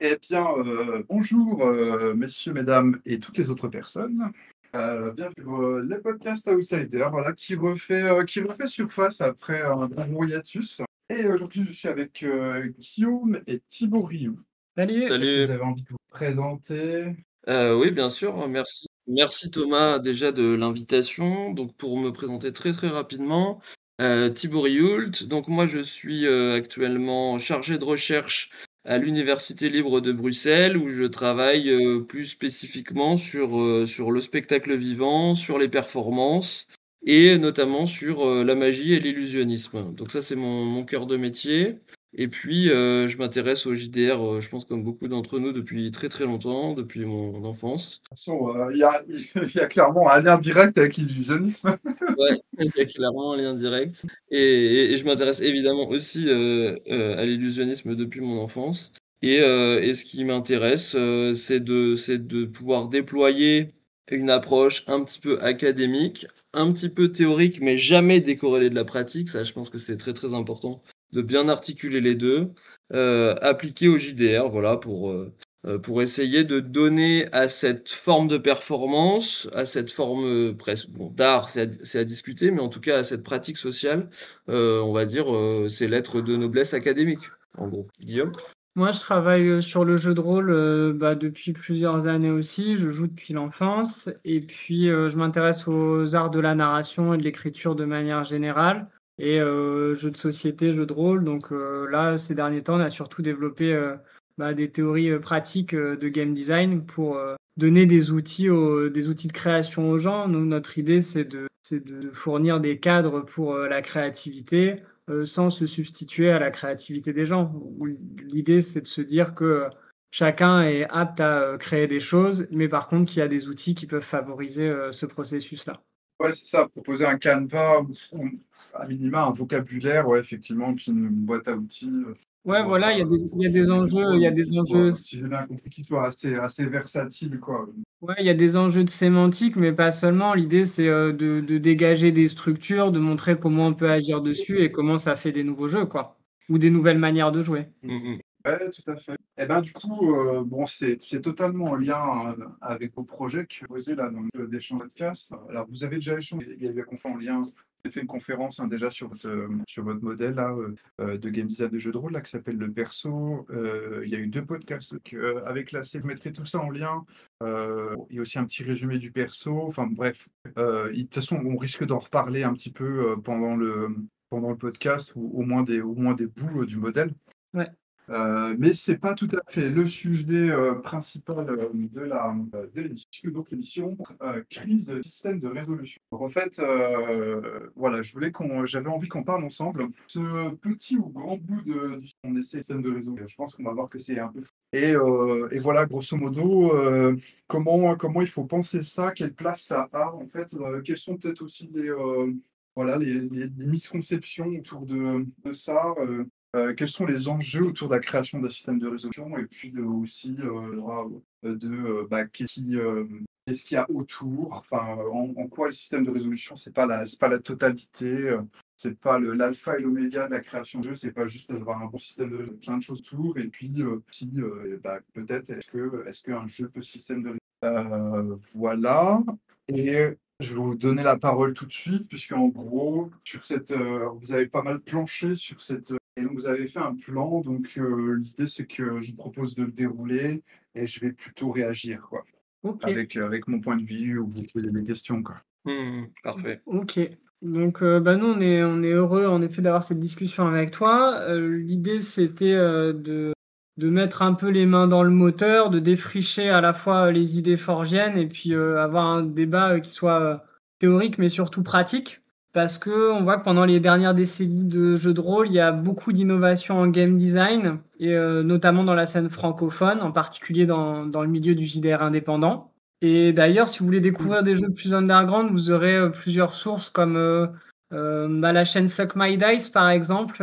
Eh bien, bonjour, messieurs, mesdames et toutes les autres personnes. Bienvenue sur, le podcast Outsider, voilà, qui refait surface après un gros hiatus. Et aujourd'hui, je suis avec, Guillaume et Thibaut Rioux. Salut. Est-ce que vous Salut. avez envie de vous présenter? Oui, bien sûr, merci. Merci Thomas déjà de l'invitation. Donc pour me présenter très très rapidement, Thibaut Rioult. Donc moi je suis actuellement chargé de recherche à l'Université libre de Bruxelles où je travaille plus spécifiquement sur le spectacle vivant, sur les performances et notamment sur la magie et l'illusionnisme. Donc ça c'est mon cœur de métier. Et puis, je m'intéresse au JDR, je pense comme beaucoup d'entre nous depuis très, très longtemps, depuis mon enfance. De toute façon, il y a clairement un lien direct avec l'illusionnisme. Ouais, il y a clairement un lien direct et je m'intéresse évidemment aussi, à l'illusionnisme depuis mon enfance et ce qui m'intéresse, c'est de pouvoir déployer une approche un petit peu académique, un petit peu théorique, mais jamais décorrélée de la pratique. Ça, je pense que c'est très, très important de bien articuler les 2, appliqué au JDR, voilà, pour essayer de donner à cette forme de performance, à cette forme presque bon, d'art, c'est à discuter, mais en tout cas à cette pratique sociale, on va dire, c'est lettres de noblesse académique, en gros. Guillaume? Moi, je travaille sur le jeu de rôle depuis plusieurs années aussi. Je joue depuis l'enfance. Et puis, je m'intéresse aux arts de la narration et de l'écriture de manière générale. Et jeux de société, jeux de rôle. Donc là, ces derniers temps, on a surtout développé des théories pratiques de game design pour donner des outils de création aux gens. Nous, notre idée, c'est de fournir des cadres pour la créativité sans se substituer à la créativité des gens. L'idée, c'est de se dire que chacun est apte à créer des choses, mais par contre, qu'il y a des outils qui peuvent favoriser ce processus-là. Ouais, c'est ça, proposer un canevas ou à minima un vocabulaire, ouais, effectivement, puis une boîte à outils, Ouais, pour, voilà, il y a des enjeux, il y a des qui enjeux. soit, si j'ai bien compris, qui soit assez versatile, quoi. Ouais, il y a des enjeux de sémantique, mais pas seulement. L'idée, c'est de dégager des structures, de montrer comment on peut agir dessus et comment ça fait des nouveaux jeux, quoi, ou des nouvelles manières de jouer. Mmh mh. Ouais, tout à fait. Et ben, du coup, bon, c'est totalement en lien, avec vos projets que vous posez là dans l'échange podcast. Alors, vous avez déjà échangé, il y a eu en lien, vous avez fait une conférence, hein, déjà sur votre modèle là, de game design de jeux de rôle là, qui s'appelle Le Perso. Il y a eu 2 podcasts donc, avec la vous mettrez tout ça en lien. Il y a aussi un petit résumé du perso. Enfin bref, de toute façon, on risque d'en reparler un petit peu, pendant le podcast ou au moins des bouts, du modèle. Ouais. Mais c'est pas tout à fait le sujet principal de l'émission. Donc l'émission crise système de résolution. Donc, en fait, voilà, j'avais envie qu'on parle ensemble. Ce petit ou grand bout on essaie système de résolution. Je pense qu'on va voir que c'est un peu fou. Et voilà, grosso modo, comment il faut penser ça, quelle place ça a en fait, quelles sont peut-être aussi les misconceptions autour de ça. Quels sont les enjeux autour de la création d'un système de résolution et puis aussi il y aura, qu'est-ce qu'il y a autour, enfin, en quoi le système de résolution, c'est pas la totalité, c'est pas l'alpha et l'oméga de la création de jeu, c'est pas juste d'avoir un bon système de résolution, plein de choses autour et puis si, peut-être est-ce qu'un jeu peut système de voilà. Et je vais vous donner la parole tout de suite, puisqu'en gros, vous avez pas mal planché sur cette. Et donc, vous avez fait un plan. Donc, l'idée, c'est que je vous propose de le dérouler et je vais plutôt réagir, quoi, Ok. avec mon point de vue ou vous posez des questions, quoi. Mmh, parfait. Ok. Donc, nous, on est heureux en effet d'avoir cette discussion avec toi. L'idée, c'était de mettre un peu les mains dans le moteur, de défricher à la fois les idées forgiennes et puis avoir un débat qui soit théorique mais surtout pratique. Parce que on voit que pendant les dernières décennies de jeux de rôle, il y a beaucoup d'innovations en game design et notamment dans la scène francophone, en particulier dans le milieu du JDR indépendant. Et d'ailleurs, si vous voulez découvrir des jeux plus underground, vous aurez plusieurs sources comme la chaîne Suck My Dice, par exemple,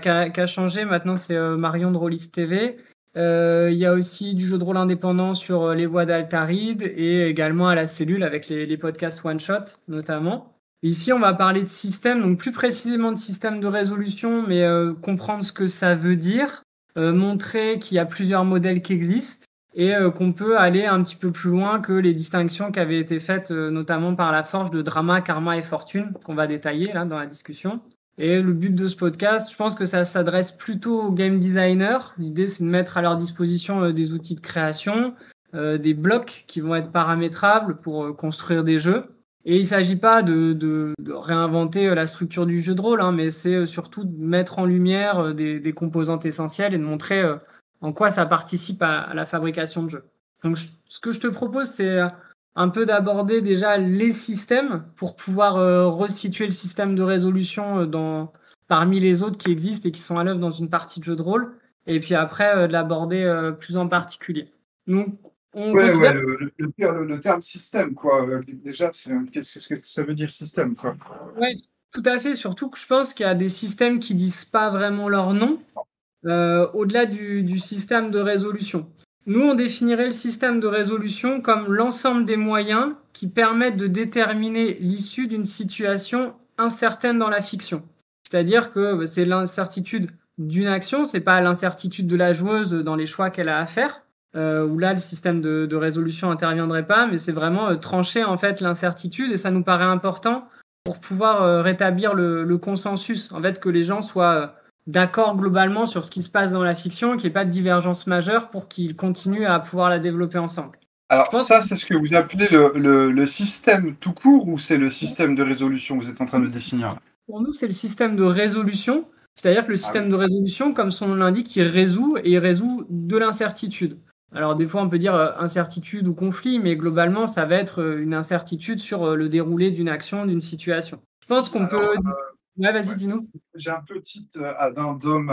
qui a changé. Maintenant, c'est Marion de Rollist TV. Il y a aussi du jeu de rôle indépendant sur les voix d'Altaride et également à la cellule avec les podcasts One Shot, notamment. Ici, on va parler de système, donc plus précisément de système de résolution, mais comprendre ce que ça veut dire. montrer qu'il y a plusieurs modèles qui existent et qu'on peut aller un petit peu plus loin que les distinctions qui avaient été faites, notamment par la forge de drama, karma et fortune, qu'on va détailler là dans la discussion. Et le but de ce podcast, je pense que ça s'adresse plutôt aux game designers. L'idée, c'est de mettre à leur disposition des outils de création, des blocs qui vont être paramétrables pour construire des jeux. Et il ne s'agit pas de réinventer la structure du jeu de rôle, hein, mais c'est surtout de mettre en lumière des composantes essentielles et de montrer en quoi ça participe à la fabrication de jeux. Donc, ce que je te propose, c'est un peu d'aborder déjà les systèmes pour pouvoir resituer le système de résolution parmi les autres qui existent et qui sont à l'œuvre dans une partie de jeu de rôle, et puis après de l'aborder plus en particulier. Donc, on considère... le terme système, quoi. Déjà, qu'est-ce que ça veut dire système, quoi? Oui, tout à fait. Surtout que je pense qu'il y a des systèmes qui disent pas vraiment leur nom, au-delà du système de résolution. Nous, on définirait le système de résolution comme l'ensemble des moyens qui permettent de déterminer l'issue d'une situation incertaine dans la fiction. C'est-à-dire que c'est l'incertitude d'une action, c'est pas l'incertitude de la joueuse dans les choix qu'elle a à faire, où là le système de résolution interviendrait pas, mais c'est vraiment trancher en fait l'incertitude, et ça nous paraît important pour pouvoir rétablir le consensus, en fait, que les gens soient d'accord globalement sur ce qui se passe dans la fiction, qu'il n'y ait pas de divergence majeure pour qu'ils continuent à pouvoir la développer ensemble. Alors ça, c'est ce que vous appelez le système tout court, ou c'est le système de résolution que vous êtes en train de définir? Pour nous, c'est le système de résolution, c'est-à-dire que le système de résolution, comme son nom l'indique, il résout, et il résout de l'incertitude. Alors des fois, on peut dire incertitude ou conflit, mais globalement, ça va être une incertitude sur le déroulé d'une action, d'une situation. Je pense qu'on peut... Ouais, vas-y, dis-nous. J'ai un petit addendum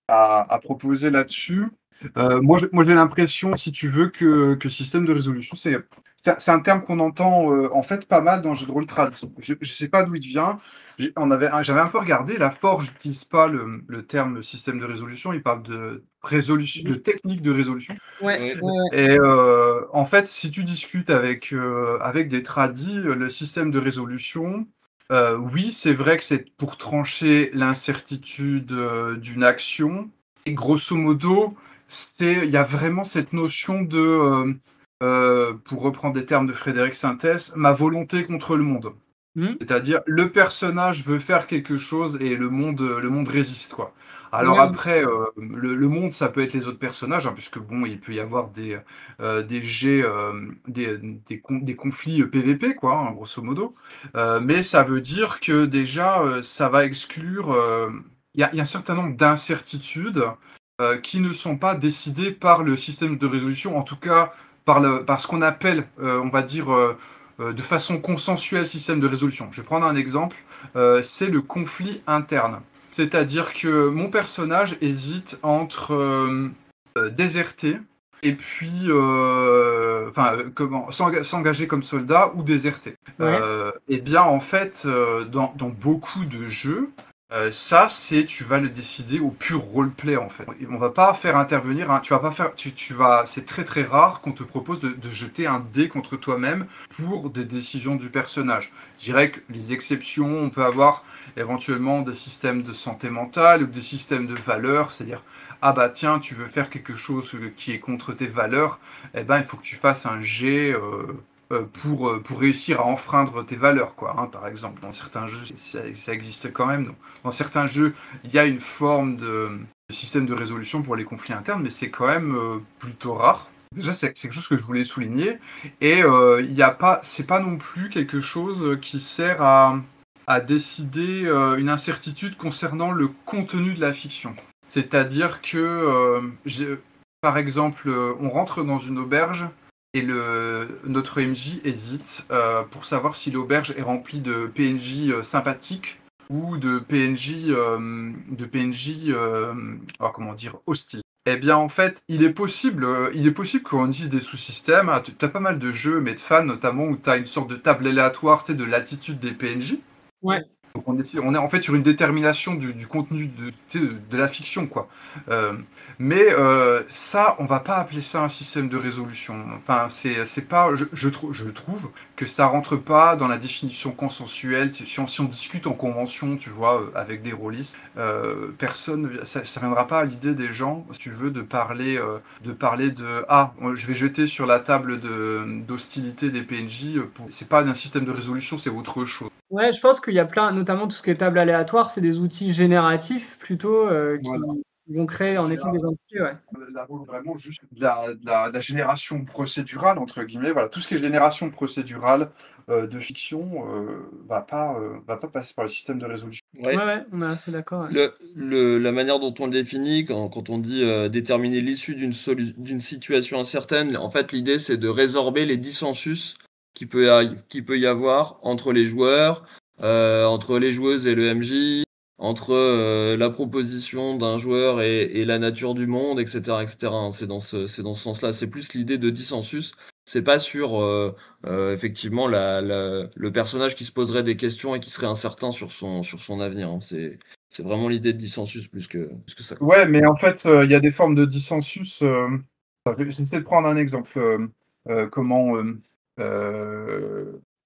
à proposer là-dessus. Moi, j'ai l'impression, si tu veux, que système de résolution, c'est un terme qu'on entend en fait pas mal dans le jeu de rôle trad. Je ne sais pas d'où il vient. J'avais un peu regardé, la Forge n'utilise pas le terme système de résolution, il parle de technique de résolution. Ouais. Et en fait, si tu discutes avec des tradis, le système de résolution, oui, c'est vrai que c'est pour trancher l'incertitude d'une action. Et grosso modo, il y a vraiment cette notion de, pour reprendre des termes de Frédéric Sintès, ma volonté contre le monde. C'est-à-dire, le personnage veut faire quelque chose et le monde résiste, quoi. Alors après, le monde, ça peut être les autres personnages, hein, puisque bon, il peut y avoir des jets, des conflits PVP, quoi, hein, grosso modo. Mais ça veut dire que déjà, ça va exclure. Il y a un certain nombre d'incertitudes qui ne sont pas décidées par le système de résolution, en tout cas par ce qu'on appelle, on va dire, de façon consensuelle, système de résolution. Je vais prendre un exemple, c'est le conflit interne. C'est-à-dire que mon personnage hésite entre déserter et puis s'engager comme soldat ou déserter. Et bien en fait, dans beaucoup de jeux, ça, tu vas le décider au pur roleplay en fait. On va pas faire intervenir, hein, c'est très très rare qu'on te propose de jeter un dé contre toi-même pour des décisions du personnage. Je dirais que les exceptions, on peut avoir éventuellement des systèmes de santé mentale ou des systèmes de valeurs, c'est-à-dire ah bah tiens, tu veux faire quelque chose qui est contre tes valeurs, eh ben il faut que tu fasses un jet pour réussir à enfreindre tes valeurs, quoi, hein, par exemple. Dans certains jeux, ça existe quand même. Donc, dans certains jeux, il y a une forme de système de résolution pour les conflits internes, mais c'est quand même plutôt rare. Déjà, c'est quelque chose que je voulais souligner. Et c'est pas non plus quelque chose qui sert à décider une incertitude concernant le contenu de la fiction. C'est-à-dire que, par exemple, on rentre dans une auberge et notre MJ hésite pour savoir si l'auberge est remplie de PNJ sympathiques ou de PNJ, hostiles. Eh bien, en fait, il est possible qu'on utilise des sous-systèmes. Ah, tu as pas mal de jeux, mais de fans notamment, où tu as une sorte de table aléatoire de l'attitude des PNJ. Ouais. Donc on est en fait sur une détermination du contenu de la fiction, quoi. Mais ça, on va pas appeler ça un système de résolution. Enfin, c'est pas. Je trouve que ça rentre pas dans la définition consensuelle. Si on discute en convention, tu vois, avec des rôlistes, personne, ça viendra pas à l'idée des gens, si tu veux, de parler je vais jeter sur la table d'hostilité des PNJ. C'est pas un système de résolution, c'est autre chose. Ouais, je pense qu'il y a plein, notamment tout ce qui est table aléatoire, c'est des outils génératifs plutôt qui Voilà. vont créer en effet des entités. Ouais. Là, vraiment juste de la génération procédurale, entre guillemets. Voilà, tout ce qui est génération procédurale de fiction va pas passer par le système de résolution. Ouais. Ouais, on est assez d'accord. Ouais. La manière dont on le définit, quand on dit déterminer l'issue d'une situation incertaine, en fait, l'idée, c'est de résorber les dissensus qui peut y avoir entre les joueurs, entre les joueuses et le MJ, entre la proposition d'un joueur et la nature du monde, etc., etc. C'est dans ce sens-là. C'est plus l'idée de dissensus. C'est pas sur effectivement le personnage qui se poserait des questions et qui serait incertain sur son avenir. Hein. C'est vraiment l'idée de dissensus plus que ça. Ouais, mais en fait, il y a des formes de dissensus. J'essaie de prendre un exemple.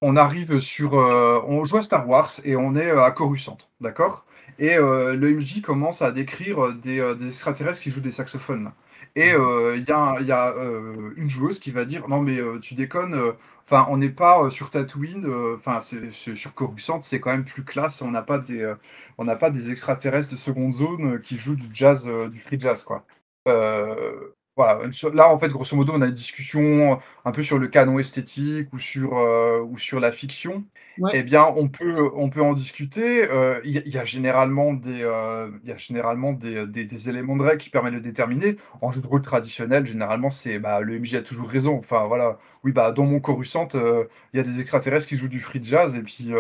On arrive on joue à Star Wars et on est à Coruscant, d'accord? Et le MJ commence à décrire des extraterrestres qui jouent des saxophones. Et il y a une joueuse qui va dire non mais tu déconnes. Enfin, on n'est pas sur Tatooine. Enfin, c'est sur Coruscant, c'est quand même plus classe. On n'a pas des extraterrestres de seconde zone qui jouent du jazz, du free jazz, quoi. Voilà. Là, en fait, grosso modo, on a une discussion un peu sur le canon esthétique ou sur la fiction. Ouais. Eh bien, on peut en discuter. Il y a généralement des éléments de règle qui permettent de déterminer. En jeu de rôle traditionnel, généralement, c'est le MJ a toujours raison. Enfin, voilà. Oui, dans mon Coruscant, il y a des extraterrestres qui jouent du free jazz et puis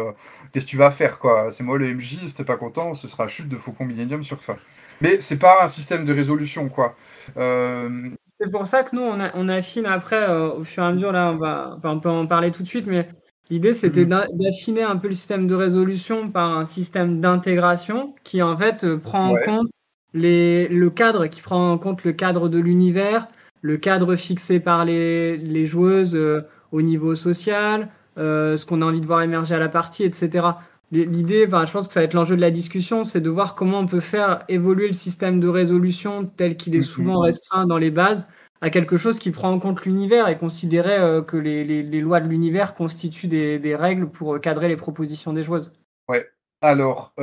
qu'est-ce que tu vas faire, quoi? C'est moi le MJ, si t'es pas content, ce sera chute de Faucon Millenium sur fin. Mais c'est pas un système de résolution, quoi. C'est pour ça que nous, on affine après, au fur et à mesure, là, on peut en parler tout de suite, mais l'idée, c'était d'affiner un peu le système de résolution par un système d'intégration qui, en fait, prend en compte le cadre, qui prend en compte le cadre de l'univers, le cadre fixé par les joueuses au niveau social, ce qu'on a envie de voir émerger à la partie, etc. L'idée, je pense que ça va être l'enjeu de la discussion, c'est de voir comment on peut faire évoluer le système de résolution tel qu'il est souvent restreint dans les bases à quelque chose qui prend en compte l'univers et considérer que les lois de l'univers constituent des règles pour cadrer les propositions des joueuses. Ouais. Alors,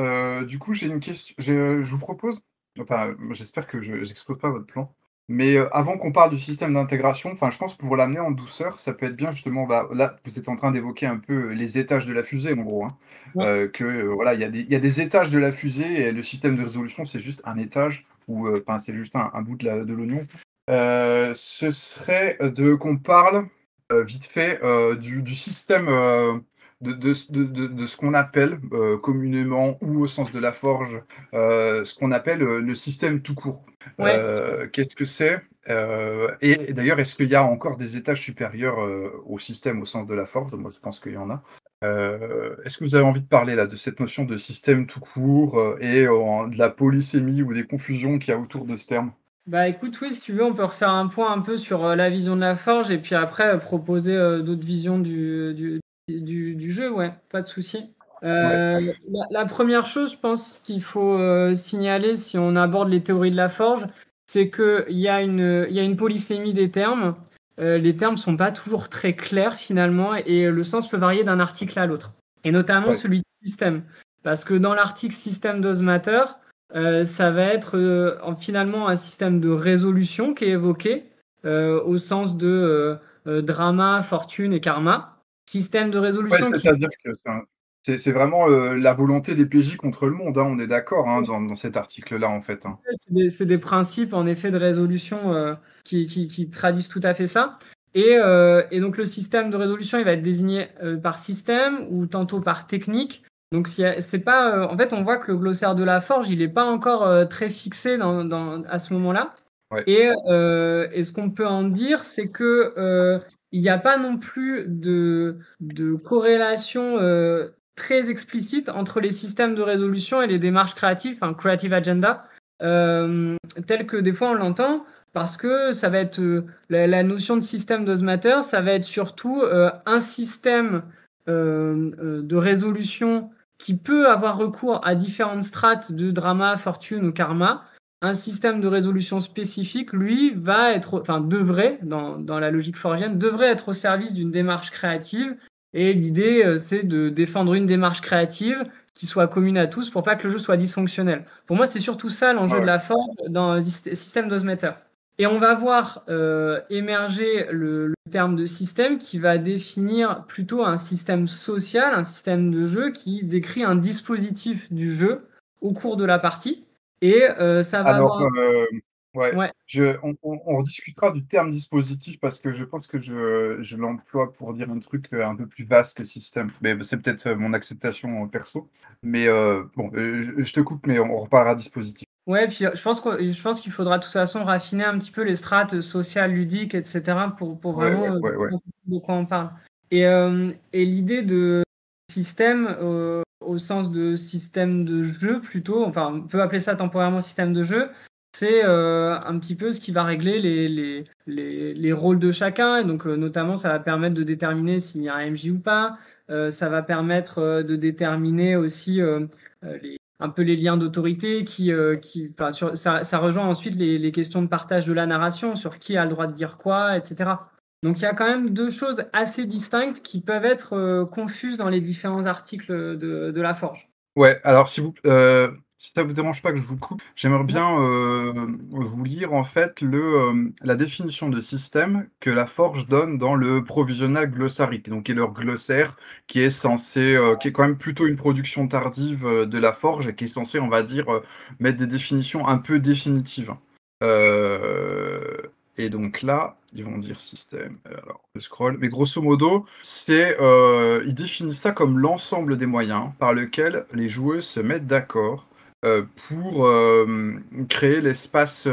du coup, j'ai une question. Je vous propose, enfin, j'espère que je n'explose pas votre plan, mais avant qu'on parle du système d'intégration, enfin, je pense pour l'amener en douceur, ça peut être bien justement, là, vous êtes en train d'évoquer un peu les étages de la fusée, en gros, hein. Ouais. Voilà, il y a des étages de la fusée et le système de résolution, c'est juste un étage ou enfin, c'est juste un bout de l'oignon. Ce serait qu'on parle vite fait du système de ce qu'on appelle communément ou au sens de la forge, ce qu'on appelle le système tout court. Ouais. Qu'est-ce que c'est? Et d'ailleurs, est-ce qu'il y a encore des étages supérieurs au système au sens de la forge? Moi, je pense qu'il y en a. Est-ce que vous avez envie de parler là de cette notion de système tout court et de la polysémie ou des confusions qu'il y a autour de ce terme? Écoute, oui, si tu veux, on peut refaire un point un peu sur la vision de la forge et puis après proposer d'autres visions du jeu, ouais, pas de souci. La première chose, je pense qu'il faut signaler si on aborde les théories de la forge, c'est qu'il y a une polysémie des termes. Les termes sont pas toujours très clairs finalement et le sens peut varier d'un article à l'autre. Et notamment celui de système. Parce que dans l'article System Does Matter, ça va être finalement un système de résolution qui est évoqué au sens de drama, fortune et karma. Système de résolution qui... C'est-à-dire que c'est vraiment la volonté des PJ contre le monde, hein, on est d'accord dans cet article-là, en fait. Hein. C'est des principes, en effet, de résolution qui traduisent tout à fait ça. Et donc, le système de résolution, il va être désigné par système ou tantôt par technique. Donc, c'est pas, en fait, on voit que le glossaire de la forge, il n'est pas encore très fixé à ce moment-là. Ouais. Et ce qu'on peut en dire, c'est que il n'y a pas non plus de corrélation très explicite entre les systèmes de résolution et les démarches créatives, enfin creative agenda, telles que des fois on l'entend, parce que ça va être la notion de système does matter, ça va être surtout un système de résolution qui peut avoir recours à différentes strates de drama, fortune ou karma. Un système de résolution spécifique, lui, va être, enfin devrait, dans la logique forgienne, devrait être au service d'une démarche créative. Et l'idée, c'est de défendre une démarche créative qui soit commune à tous pour pas que le jeu soit dysfonctionnel. Pour moi, c'est surtout ça l'enjeu de la forge dans System Does Matter. Et on va voir émerger le terme de système qui va définir plutôt un système social, un système de jeu qui décrit un dispositif du jeu au cours de la partie. Et ça va Alors, avoir... ouais, Ouais, on rediscutera du terme dispositif parce que je pense que je l'emploie pour dire un truc un peu plus vaste que système. Mais c'est peut-être mon acceptation perso. Mais bon, je te coupe, mais on reparlera dispositif. ouais, puis je pense qu'il faudra de toute façon raffiner un petit peu les strates sociales, ludiques, etc. pour Ouais, vraiment ouais, ouais, ouais. comprendre de quoi on parle. Et l'idée de système au sens de système de jeu plutôt, enfin on peut appeler ça temporairement système de jeu, c'est un petit peu ce qui va régler les rôles de chacun. Et donc notamment ça va permettre de déterminer s'il y a un MJ ou pas. Ça va permettre de déterminer aussi un peu les liens d'autorité enfin, ça rejoint ensuite les questions de partage de la narration, sur qui a le droit de dire quoi, etc. Donc il y a quand même deux choses assez distinctes qui peuvent être confuses dans les différents articles de la Forge. Ouais, alors si ça vous dérange pas que je vous coupe, j'aimerais bien vous lire en fait la définition de système que la Forge donne dans le Provisional Glossary, donc qui est leur glossaire, qui est censé, qui est quand même plutôt une production tardive de la Forge et qui est censé, on va dire, mettre des définitions un peu définitives. Euh, et donc là, ils vont dire système. Alors, je scroll. Mais grosso modo, ils définissent ça comme l'ensemble des moyens par lesquels les joueurs se mettent d'accord pour créer l'espace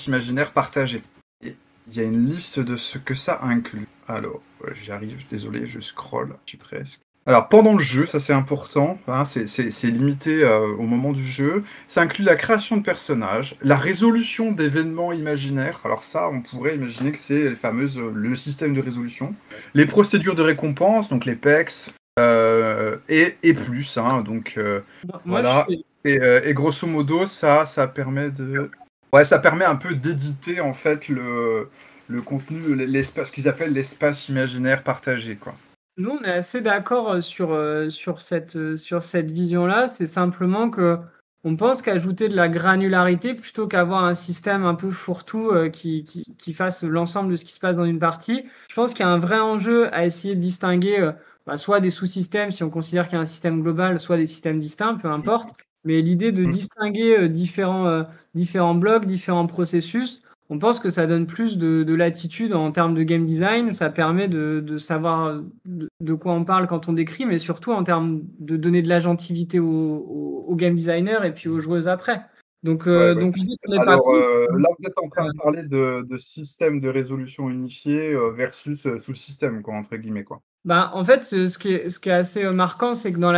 imaginaire partagé. Et il y a une liste de ce que ça inclut. Alors, j'y arrive, désolé, je scroll, je suis presque. Alors, pendant le jeu, ça c'est important, hein, c'est limité au moment du jeu. Ça inclut la création de personnages, la résolution d'événements imaginaires. Alors ça, on pourrait imaginer que c'est le système de résolution. Les procédures de récompense, donc les PEX, et plus. Hein, donc voilà. Et grosso modo, ça permet ça permet un peu d'éditer en fait le contenu, l'espace, ce qu'ils appellent l'espace imaginaire partagé, quoi. Nous, on est assez d'accord sur cette vision-là. C'est simplement que on pense qu'ajouter de la granularité plutôt qu'avoir un système un peu fourre-tout qui fasse l'ensemble de ce qui se passe dans une partie. Je pense qu'il y a un vrai enjeu à essayer de distinguer soit des sous-systèmes si on considère qu'il y a un système global, soit des systèmes distincts, peu importe. Mais l'idée de distinguer différents blocs, différents processus, on pense que ça donne plus de latitude en termes de game design. Ça permet de savoir de quoi on parle quand on décrit, mais surtout en termes de donner de l'agentivité aux game designers et puis aux joueuses après. Donc, Ouais. donc l'idée, on n'est pas Alors contre. là, vous êtes en train de parler de système de résolution unifié versus sous-système, quoi, entre guillemets, quoi. Bah, en fait, ce qui est assez marquant, c'est que dans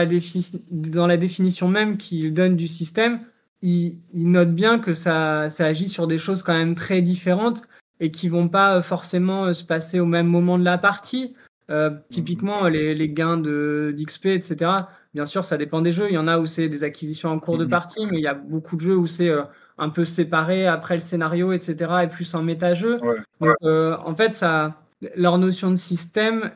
la définition même qu'il donne du système, il note bien que ça agit sur des choses quand même très différentes et qui vont pas forcément se passer au même moment de la partie. Typiquement, les gains d'XP, etc. Bien sûr, ça dépend des jeux. Il y en a où c'est des acquisitions en cours de partie, mais il y a beaucoup de jeux où c'est un peu séparé après le scénario, etc. et plus en méta-jeu. Ouais. Donc, en fait, leur notion de système,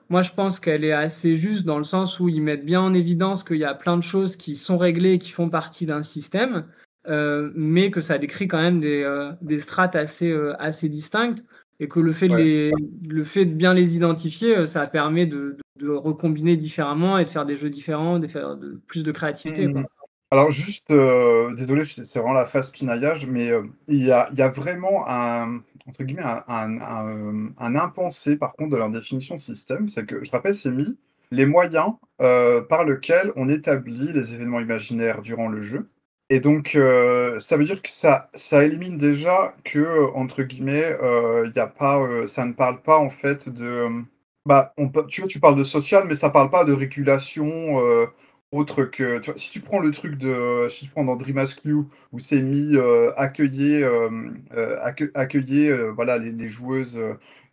moi je pense qu'elle est assez juste dans le sens où ils mettent bien en évidence qu'il y a plein de choses qui sont réglées et qui font partie d'un système, mais que ça décrit quand même des strates assez distinctes et que le fait de bien les identifier, ça permet de recombiner différemment et de faire des jeux différents, de faire plus de créativité, quoi. Alors juste, désolé, c'est vraiment la phase pinaillage, mais il y a vraiment entre guillemets, un impensé, par contre, de leur définition de système. C'est que, je rappelle, c'est mis les moyens par lesquels on établit les événements imaginaires durant le jeu. Et donc, ça veut dire que ça élimine déjà que, entre guillemets, il y a pas, ça ne parle pas en fait de. Tu vois, tu parles de social, mais ça parle pas de régulation. autre que, tu vois, si tu prends le truc si tu prends dans Dream Ask You, où c'est mis accueillez voilà, les joueuses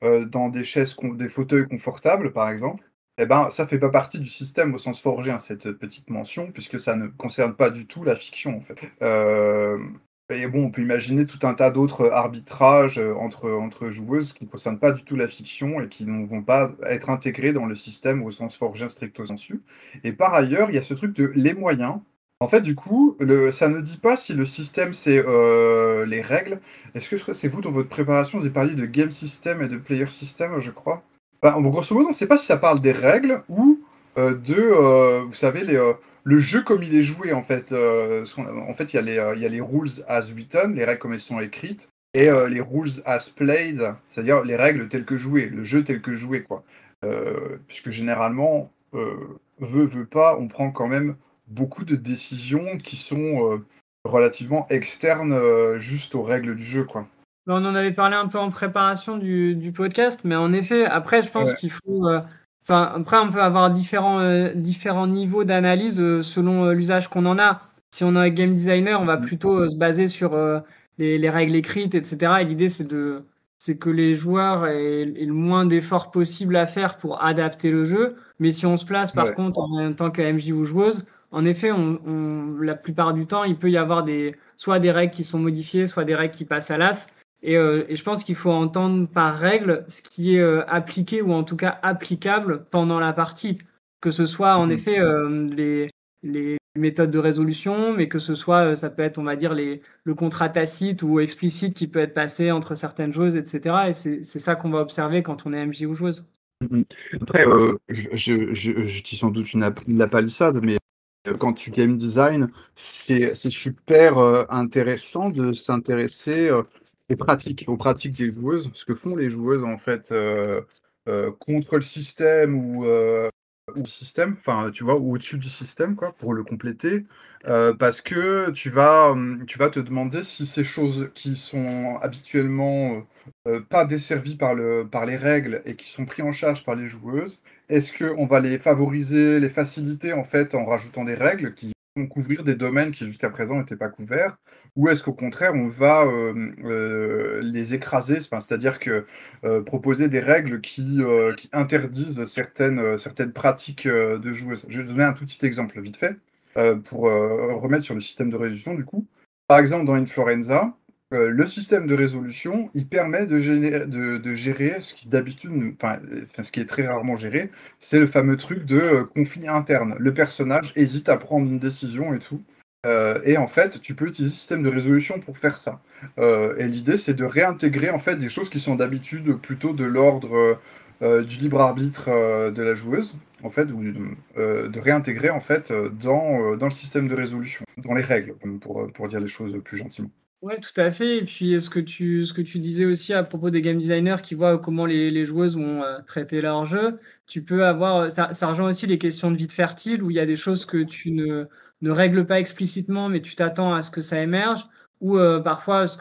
dans des chaises, des fauteuils confortables, par exemple, eh ben, ça fait pas partie du système au sens forgé, hein, cette petite mention, puisque ça ne concerne pas du tout la fiction, en fait. Et bon, on peut imaginer tout un tas d'autres arbitrages entre joueuses qui ne concernent pas du tout la fiction et qui ne vont pas être intégrés dans le système au sens forgé stricto sensu. Et par ailleurs, il y a ce truc de les moyens. En fait, du coup, ça ne dit pas si le système, c'est les règles. Est-ce que c'est vous, dans votre préparation, vous avez parlé de game system et de player system, je crois? Enfin, grosso modo, on ne sait pas si ça parle des règles ou vous savez, le jeu comme il est joué, en fait. En fait, il y a les rules as written, les règles comme elles sont écrites, et les rules as played, c'est-à-dire les règles telles que jouées, le jeu tel que joué, quoi. Puisque généralement, veut pas, on prend quand même beaucoup de décisions qui sont relativement externes juste aux règles du jeu, quoi. On en avait parlé un peu en préparation du podcast, mais en effet, après, je pense Ouais. qu'il faut. Enfin, après, on peut avoir différents niveaux d'analyse selon l'usage qu'on en a. Si on est un game designer, on va plutôt se baser sur les règles écrites, etc. Et l'idée, c'est que les joueurs aient le moins d'efforts possible à faire pour adapter le jeu. Mais si on se place, par Ouais. contre, en tant que MJ ou joueuse, en effet, la plupart du temps, il peut y avoir soit des règles qui sont modifiées, soit des règles qui passent à l'as. Et je pense qu'il faut entendre par règle ce qui est appliqué ou en tout cas applicable pendant la partie. Que ce soit en effet les méthodes de résolution, mais que ce soit, ça peut être, on va dire, le contrat tacite ou explicite qui peut être passé entre certaines choses, etc. Et c'est ça qu'on va observer quand on est MJ ou joueuse. Après, je dis sans doute la palissade, mais quand tu game design, c'est super intéressant de s'intéresser aux pratiques des joueuses, ce que font les joueuses en fait contre le système ou système, enfin tu vois, ou au-dessus du système quoi, pour le compléter, parce que tu vas te demander si ces choses qui sont habituellement pas desservies par les règles et qui sont prises en charge par les joueuses, est-ce qu'on va les favoriser, les faciliter en fait en rajoutant des règles qui vont couvrir des domaines qui jusqu'à présent n'étaient pas couverts? Ou est-ce qu'au contraire on va les écraser, enfin, c'est-à-dire que proposer des règles qui interdisent certaines pratiques de joueuses? Je vais donner un tout petit exemple vite fait pour remettre sur le système de résolution du coup. Par exemple dans Influenza, le système de résolution, il permet de gérer ce qui d'habitude, ce qui est très rarement géré, c'est le fameux truc de conflit interne. Le personnage hésite à prendre une décision et tout. Et en fait, tu peux utiliser le système de résolution pour faire ça. Et l'idée, c'est de réintégrer en fait des choses qui sont d'habitude plutôt de l'ordre du libre arbitre de la joueuse, en fait, ou de réintégrer en fait dans le système de résolution, dans les règles, pour dire les choses plus gentiment. Ouais, tout à fait. Et puis, ce que tu disais aussi à propos des game designers qui voient comment les joueuses vont traiter leur jeu, tu peux avoir. Ça rejoint aussi les questions de vide fertile où il y a des choses que tu ne règles pas explicitement, mais tu t'attends à ce que ça émerge. Ou parfois, ce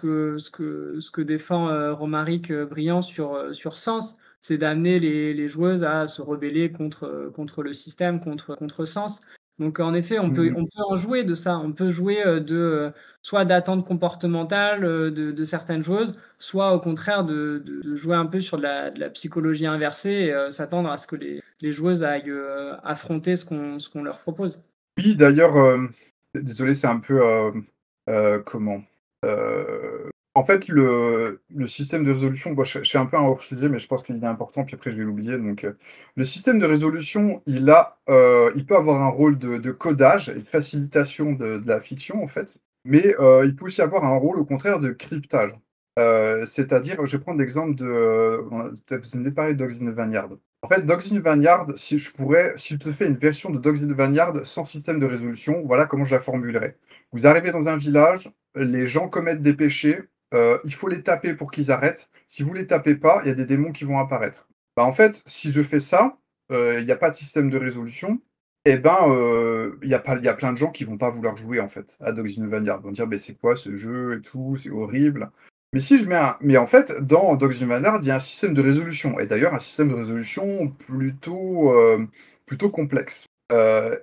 que défend Romaric Briand sur Sens, c'est d'amener les joueuses à se rebeller contre le système, contre Sens. Donc, en effet, on peut, Mhm. on peut en jouer de ça. On peut jouer soit d'attente comportementale de certaines choses, soit au contraire de jouer un peu sur de la psychologie inversée et s'attendre à ce que les joueuses aillent affronter ce qu'on leur propose. Oui, d'ailleurs, désolé, c'est un peu comment en fait, le système de résolution, bon, je suis un peu un hors sujet, mais je pense qu'il est important, puis après je vais l'oublier. Donc, le système de résolution, il peut avoir un rôle de codage et de facilitation de la fiction, en fait, mais il peut aussi avoir un rôle, au contraire, de cryptage. C'est-à-dire, je vais prendre l'exemple peut-être vous en avez parlé de Dogs in the Vineyard. En fait, Dogs in the Vineyard, si je te fais une version de Dogs in the Vineyard sans système de résolution, voilà comment je la formulerais. Vous arrivez dans un village, les gens commettent des péchés, il faut les taper pour qu'ils arrêtent. Si vous les tapez pas, il y a des démons qui vont apparaître. Bah, en fait, si je fais ça, il y a pas de système de résolution et ben, il y a plein de gens qui vont pas vouloir jouer, en fait, à Dogs in the Vineyard. Ils vont dire: «Beh, c'est quoi ce jeu et tout? C'est horrible». Mais en fait, dans Dogs in the Vineyard, il y a un système de résolution et d'ailleurs un système de résolution plutôt complexe.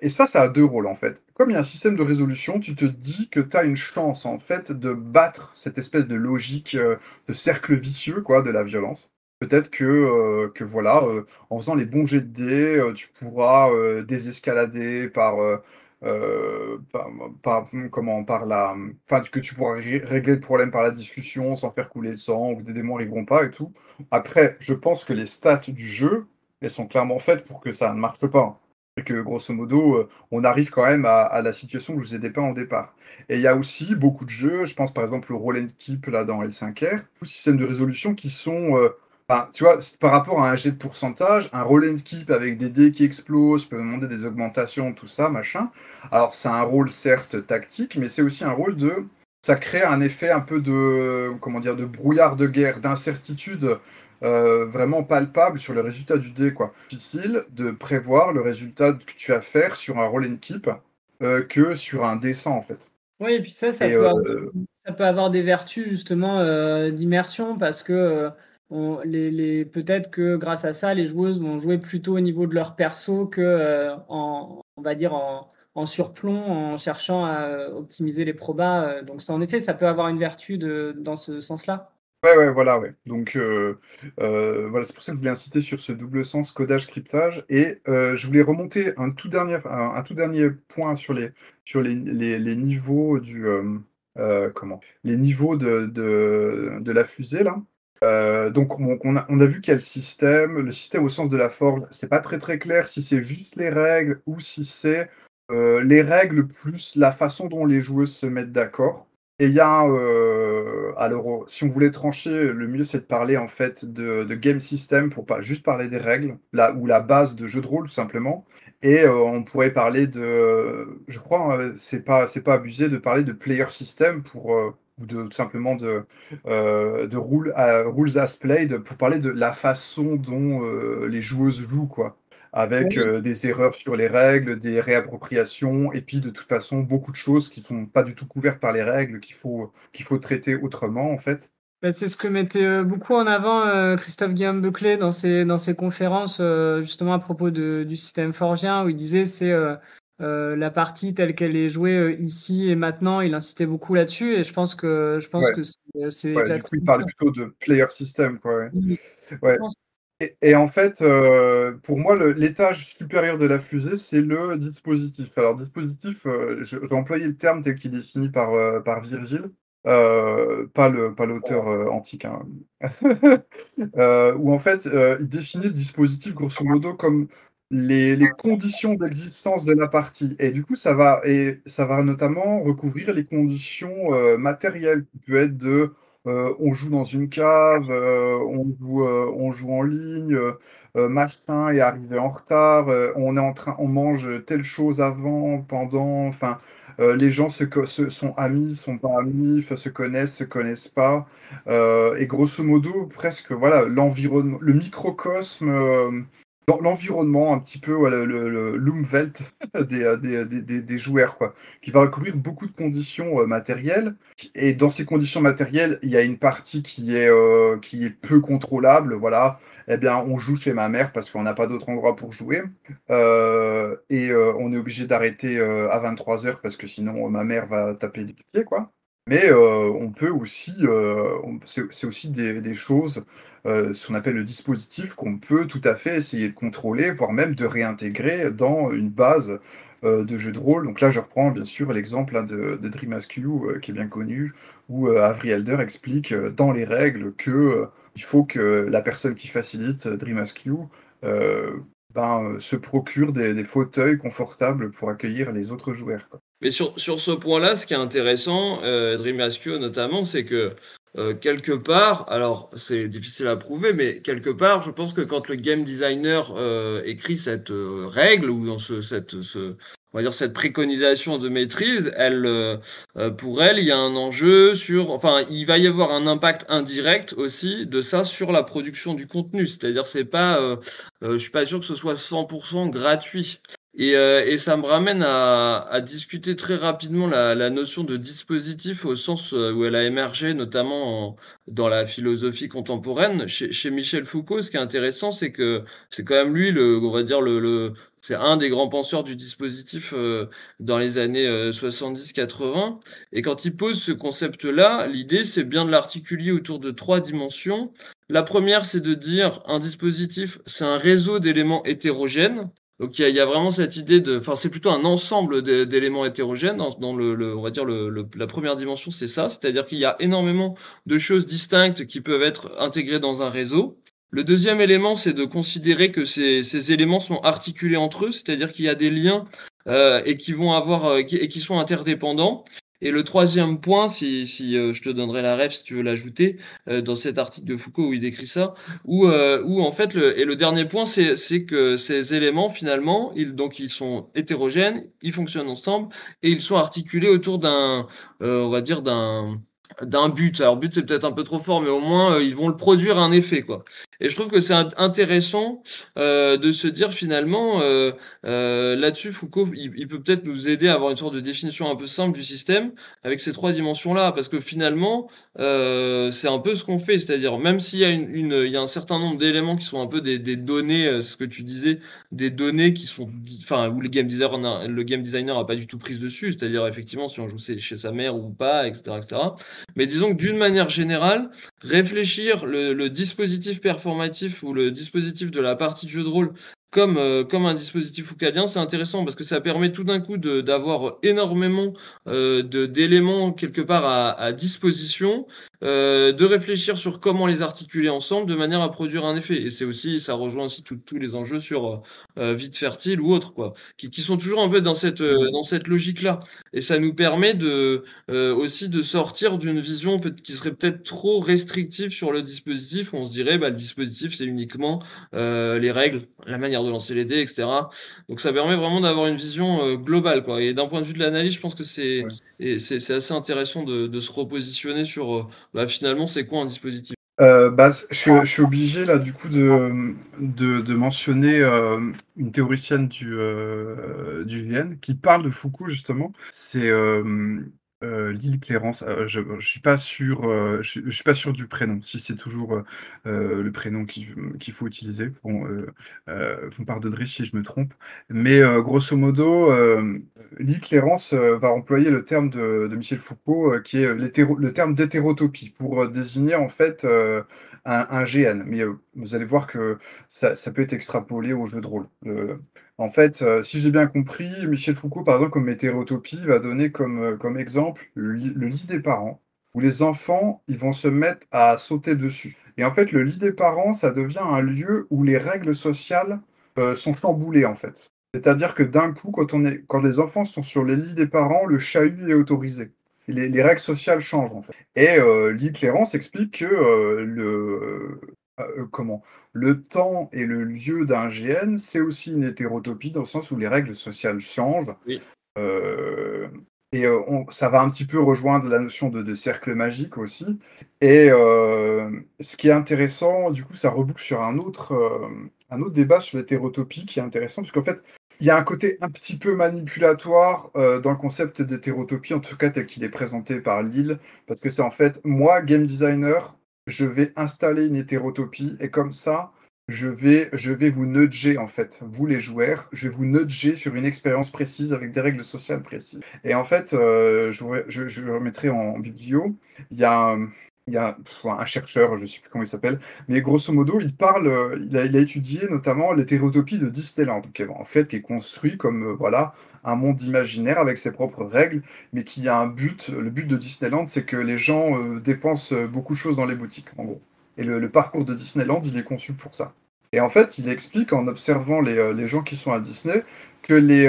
Et ça a 2 rôles, en fait. Comme il y a un système de résolution, tu te dis que tu as une chance, en fait, de battre cette espèce de logique, de cercle vicieux, quoi, de la violence. Peut-être que voilà, en faisant les bons jets de dés, tu pourras, désescalader par la enfin, que tu pourras régler le problème par la discussion sans faire couler le sang ou que des démons arriveront pas et tout. Après, je pense que les stats du jeu, elles sont clairement faites pour que ça ne marche pas, hein. Et que grosso modo, on arrive quand même à la situation que je vous ai dépeint au départ. Et il y a aussi beaucoup de jeux, je pense par exemple au Roll and Keep là dans L5R, ou système de résolution qui sont, enfin, tu vois, par rapport à un jet de pourcentage, un Roll and Keep avec des dés qui explosent, je peux demander des augmentations, tout ça, machin. Alors c'est un rôle certes tactique, mais c'est aussi un rôle de ça crée un effet un peu de, comment dire, de brouillard de guerre, d'incertitude vraiment palpable sur le résultat du dé, quoi. Difficile de prévoir le résultat que tu vas faire sur un roll and keep que sur un dessin, en fait. Oui, et puis Et ça peut avoir des vertus justement d'immersion parce que peut-être que grâce à ça, les joueuses vont jouer plutôt au niveau de leur perso que on va dire en surplomb, en cherchant à optimiser les probas. Donc ça, en effet, ça peut avoir une vertu dans ce sens-là. ouais, ouais, voilà, ouais. Donc voilà, c'est pour ça que je voulais insister sur ce double sens codage cryptage et je voulais remonter un tout dernier point sur les niveaux comment? Les niveaux de la fusée là. Donc on a vu qu'il y a le système au sens de la forge, c'est pas très, très clair si c'est juste les règles ou si c'est, les règles plus la façon dont les joueuses se mettent d'accord. Et il y a, alors, si on voulait trancher, le mieux c'est de parler en fait de game system pour pas juste parler des règles, ou la base de jeu de rôle tout simplement. Et on pourrait parler je crois, c'est pas abusé de parler de player system ou de tout simplement de rules as played pour parler de la façon dont les joueuses jouent, quoi. Avec Oui. des erreurs sur les règles, des réappropriations, et puis de toute façon, beaucoup de choses qui sont pas du tout couvertes par les règles, qu'il faut traiter autrement, en fait. Bah, c'est ce que mettait beaucoup en avant Christophe Guillaume Buclé dans ses conférences, justement à propos du système forgien, où il disait c'est la partie telle qu'elle est jouée ici et maintenant. Il insistait beaucoup là-dessus, et je pense Ouais, que c'est ouais, du coup, il exactement parlait ça. plutôt de player system, quoi, ouais. Oui, je Ouais. pense. Et en fait, pour moi, l'étage supérieur de la fusée, c'est le dispositif. Alors dispositif, j'ai employé le terme tel qu'il est défini par Virgile, pas l'auteur, antique, hein. Où en fait, il définit le dispositif grosso modo comme les conditions d'existence de la partie et du coup ça va notamment recouvrir les conditions, matérielles qui peut être on joue dans une cave, on joue en ligne, machin est arrivé en retard, on mange telle chose avant, pendant, enfin, les gens sont amis, sont pas amis, enfin se connaissent pas. Et grosso modo, presque, voilà, l'environnement, le microcosme, l'environnement un petit peu, voilà, l'Umwelt des joueurs, quoi, qui va recouvrir beaucoup de conditions matérielles. Et dans ces conditions matérielles, il y a une partie qui est peu contrôlable, voilà. Eh bien, on joue chez ma mère parce qu'on n'a pas d'autre endroit pour jouer. Et on est obligé d'arrêter à 23h parce que sinon ma mère va taper du pied, quoi. Mais on peut aussi, c'est aussi des choses, ce qu'on appelle le dispositif qu'on peut tout à fait essayer de contrôler, voire même de réintégrer dans une base, de jeu de rôle. Donc là, je reprends bien sûr l'exemple, hein, de Dream Askew, qui est bien connu, où, Avery Alder explique, dans les règles que, il faut que la personne qui facilite Dream Askew, se procure des fauteuils confortables pour accueillir les autres joueurs, quoi. Mais sur ce point-là, ce qui est intéressant, Dream Askew notamment, c'est que quelque part, alors c'est difficile à prouver, mais quelque part, je pense que quand le game designer écrit cette règle ou dans on va dire cette préconisation de maîtrise, pour elle, il y a un enjeu enfin, il va y avoir un impact indirect aussi de ça sur la production du contenu. C'est-à-dire, je suis pas sûr que ce soit 100% gratuit. Et ça me ramène à discuter très rapidement la notion de dispositif au sens où elle a émergé, notamment dans la philosophie contemporaine. Chez Michel Foucault, ce qui est intéressant, c'est que c'est quand même lui, on va dire, c'est un des grands penseurs du dispositif dans les années 70-80. Et quand il pose ce concept-là, l'idée, c'est bien de l'articuler autour de trois dimensions. La première, c'est de dire un dispositif, c'est un réseau d'éléments hétérogènes. Donc il y a vraiment cette idée enfin c'est plutôt un ensemble d'éléments hétérogènes dans on va dire la première dimension, c'est ça, c'est-à-dire qu'il y a énormément de choses distinctes qui peuvent être intégrées dans un réseau. Le deuxième élément, c'est de considérer que ces éléments sont articulés entre eux, c'est-à-dire qu'il y a des liens et qui vont et qui sont interdépendants. Et le troisième point, si je te donnerai la ref si tu veux l'ajouter, dans cet article de Foucault où il décrit ça, où en fait le dernier point c'est que ces éléments finalement ils sont hétérogènes, ils fonctionnent ensemble et ils sont articulés autour on va dire d'un but. Alors but c'est peut-être un peu trop fort, mais au moins ils vont le produire un effet quoi. Et je trouve que c'est intéressant de se dire finalement là-dessus Foucault il peut peut-être nous aider à avoir une sorte de définition un peu simple du système avec ces trois dimensions là, parce que finalement c'est un peu ce qu'on fait, c'est-à-dire même s'il y a il y a un certain nombre d'éléments qui sont un peu des données, ce que tu disais, des données qui sont, enfin où le game designer a pas du tout prise dessus, c'est-à-dire effectivement si on joue chez sa mère ou pas, etc., etc. Mais disons que d'une manière générale, réfléchir le dispositif performatif ou le dispositif de la partie de jeu de rôle comme un dispositif foucalien, c'est intéressant parce que ça permet tout d'un coup d'avoir énormément d'éléments quelque part à disposition, de réfléchir sur comment les articuler ensemble de manière à produire un effet. Et ça rejoint aussi tous les enjeux sur vide fertile ou autre, quoi, qui sont toujours un peu dans cette logique-là. Et ça nous permet aussi de sortir d'une vision qui serait peut-être trop restrictive sur le dispositif, où on se dirait, bah, le dispositif, c'est uniquement les règles, la manière de lancer les dés, etc. Donc ça permet vraiment d'avoir une vision globale, quoi. Et d'un point de vue de l'analyse, je pense que Ouais. c'est assez intéressant de se repositionner sur bah, finalement c'est quoi un dispositif. Je suis obligé là du coup de mentionner une théoricienne du GN qui parle de Foucault justement. C'est Lyle Clérance. Je suis pas sûr, je suis pas sûr du prénom. Si c'est toujours le prénom qu'il faut utiliser. Bon, vous me pardonnerez si je me trompe. Mais grosso modo, Lyle Clérance va employer le terme de Michel Foucault, qui est le terme d'hétérotopie pour désigner en fait un GN. Mais vous allez voir que ça peut être extrapolé au jeu de rôle. En fait, si j'ai bien compris, Michel Foucault, par exemple, comme hétérotopie, va donner comme exemple le lit des parents, où les enfants ils vont se mettre à sauter dessus. Et en fait, le lit des parents, ça devient un lieu où les règles sociales sont chamboulées, en fait. C'est-à-dire que d'un coup, quand les enfants sont sur les lits des parents, le chahut est autorisé. Les règles sociales changent, en fait. Et Lee Clérance explique que comment le temps et le lieu d'un GN, c'est aussi une hétérotopie dans le sens où les règles sociales changent. Oui. Euh, et ça va un petit peu rejoindre la notion de cercle magique aussi. Et ce qui est intéressant, du coup, ça reboucle sur un autre débat sur l'hétérotopie qui est intéressant, parce qu'en fait, il y a un côté un petit peu manipulatoire dans le concept d'hétérotopie, en tout cas tel qu'il est présenté par Lille, parce que c'est en fait, moi, game designer, je vais installer une hétérotopie, et comme ça, je vais vous nudger, en fait, vous les joueurs, je vais vous nudger sur une expérience précise avec des règles sociales précises. Et en fait, je remettrai en biblio, il y a un chercheur, je ne sais plus comment il s'appelle, mais grosso modo, il a étudié notamment l'hétérotopie de Disneyland, en fait, qui est construit comme voilà, un monde imaginaire avec ses propres règles, mais qui a un but. Le but de Disneyland, c'est que les gens dépensent beaucoup de choses dans les boutiques, en gros. Et le parcours de Disneyland, il est conçu pour ça. Et en fait, il explique en observant les gens qui sont à Disney que les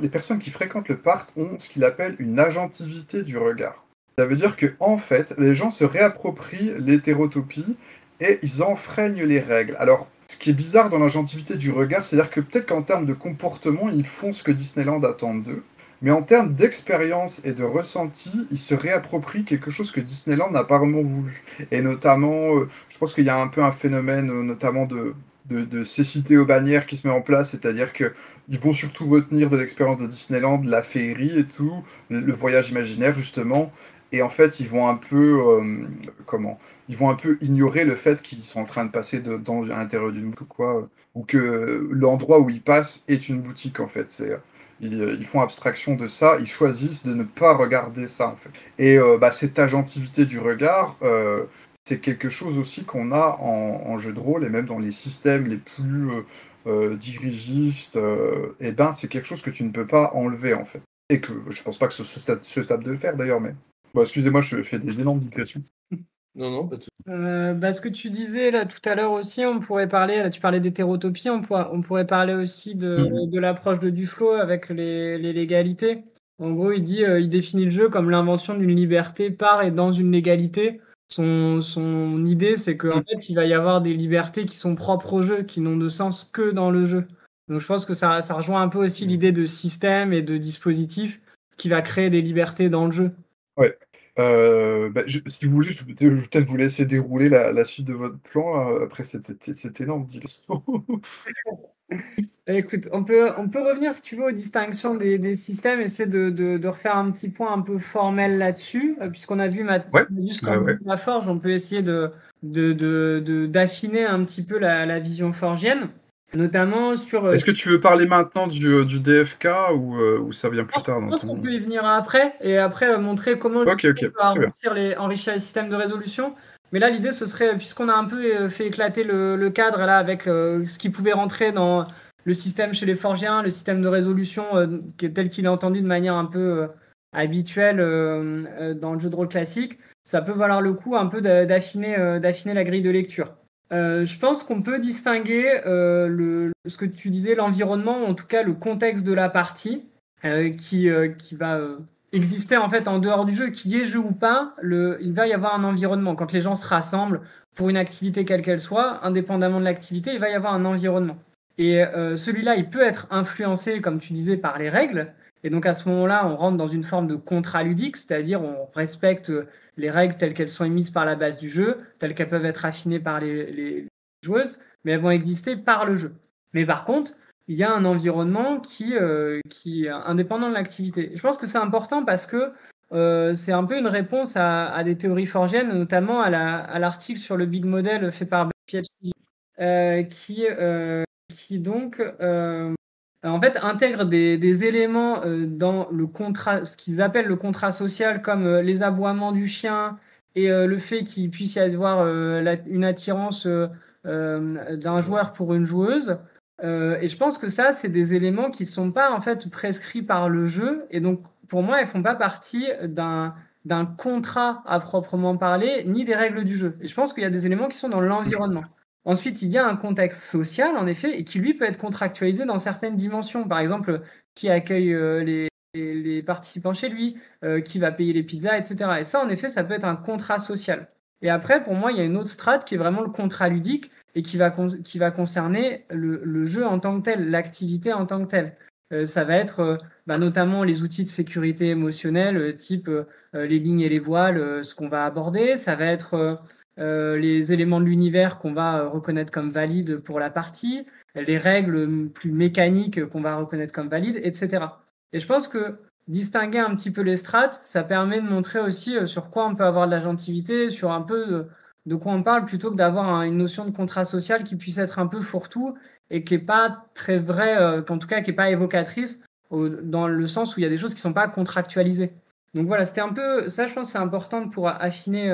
personnes qui fréquentent le parc ont ce qu'il appelle une agentivité du regard. Ça veut dire que en fait, les gens se réapproprient l'hétérotopie et ils enfreignent les règles. Alors, ce qui est bizarre dans l'agentivité du regard, c'est-à-dire que peut-être qu'en termes de comportement, ils font ce que Disneyland attend d'eux, mais en termes d'expérience et de ressenti, ils se réapproprient quelque chose que Disneyland n'a pas vraiment voulu. Et notamment, je pense qu'il y a un peu un phénomène, notamment de cécité aux bannières qui se met en place, c'est-à-dire qu'ils vont surtout retenir de l'expérience de Disneyland, la féerie et tout, le voyage imaginaire justement, et en fait ils vont un peu, ils vont un peu ignorer le fait qu'ils sont en train de passer à l'intérieur d'une boutique ou quoi, ou que l'endroit où ils passent est une boutique en fait. Ils font abstraction de ça, ils choisissent de ne pas regarder ça en fait. Et cette agentivité du regard, c'est quelque chose aussi qu'on a en jeu de rôle et même dans les systèmes les plus dirigistes. Et ben, c'est quelque chose que tu ne peux pas enlever en fait. Et que je pense pas que ce stade de le faire d'ailleurs, mais bon, excusez-moi, je fais des énormes digressions. Non, pas tout. Ce que tu disais là tout à l'heure aussi, on pourrait parler, là tu parlais d'hétérotopie, on pourrait parler aussi de l'approche de Duflo avec les légalités. En gros, il définit le jeu comme l'invention d'une liberté par et dans une légalité. Son idée, c'est qu'en fait, il va y avoir des libertés qui sont propres au jeu, qui n'ont de sens que dans le jeu. Donc je pense que ça rejoint un peu aussi l'idée de système et de dispositif qui va créer des libertés dans le jeu. Ouais. Si vous voulez, je vais peut-être vous laisser dérouler la suite de votre plan, là, après cette énorme digression. Écoute, on peut revenir, si tu veux, aux distinctions des systèmes, essayer de refaire un petit point un peu formel là-dessus, puisqu'on a vu Ouais, ce qu'on ouais. la forge, on peut essayer d'affiner un petit peu la vision forgienne, notamment sur... Est-ce que tu veux parler maintenant du DFK ou ça vient plus tard Je dans pense qu'on ton... peut y venir après, et après montrer comment Ok, on très peut bien. enrichir les systèmes de résolution. Mais là, l'idée, ce serait, puisqu'on a un peu fait éclater le cadre là, avec ce qui pouvait rentrer dans le système chez les Forgiens, le système de résolution tel qu'il est entendu de manière un peu habituelle dans le jeu de rôle classique, ça peut valoir le coup un peu d'affiner la grille de lecture. Je pense qu'on peut distinguer ce que tu disais, l'environnement, ou en tout cas le contexte de la partie, qui va exister en fait en dehors du jeu, qu'il y ait jeu ou pas, il va y avoir un environnement. Quand les gens se rassemblent pour une activité quelle qu'elle soit, indépendamment de l'activité, il va y avoir un environnement. Et celui-là, il peut être influencé, comme tu disais, par les règles. Et donc à ce moment-là, on rentre dans une forme de contrat ludique, c'est-à-dire on respecte les règles telles qu'elles sont émises par la base du jeu, telles qu'elles peuvent être affinées par les joueuses, mais elles vont exister par le jeu. Mais par contre, il y a un environnement qui est indépendant de l'activité. Je pense que c'est important parce que c'est un peu une réponse à des théories forgiennes, notamment à l'article sur le big model fait par PhD, qui donc en fait intègre des éléments dans le contrat, ce qu'ils appellent le contrat social, comme les aboiements du chien et le fait qu'il puisse y avoir une attirance d'un joueur pour une joueuse. Et je pense que ça, c'est des éléments qui sont pas en fait prescrits par le jeu, et donc pour moi, ils font pas partie d'un contrat à proprement parler, ni des règles du jeu. Et je pense qu'il y a des éléments qui sont dans l'environnement. Ensuite, il y a un contexte social, en effet, et qui lui peut être contractualisé dans certaines dimensions. Par exemple, qui accueille les participants chez lui, qui va payer les pizzas, etc. Et ça, en effet, ça peut être un contrat social. Et après, pour moi, il y a une autre strate qui est vraiment le contrat ludique, et qui va concerner le jeu en tant que tel, l'activité en tant que telle. Ça va être notamment les outils de sécurité émotionnelle, type les lignes et les voiles, ce qu'on va aborder. Ça va être les éléments de l'univers qu'on va reconnaître comme valides pour la partie, les règles plus mécaniques qu'on va reconnaître comme valides, etc. Et je pense que distinguer un petit peu les strates, ça permet de montrer aussi sur quoi on peut avoir de l'agentivité, sur un peu de quoi on parle, plutôt que d'avoir une notion de contrat social qui puisse être un peu fourre-tout et qui n'est pas très vraie, qu'en tout cas qui n'est pas évocatrice, dans le sens où il y a des choses qui ne sont pas contractualisées. Donc voilà, c'était un peu ça, je pense que c'est important pour affiner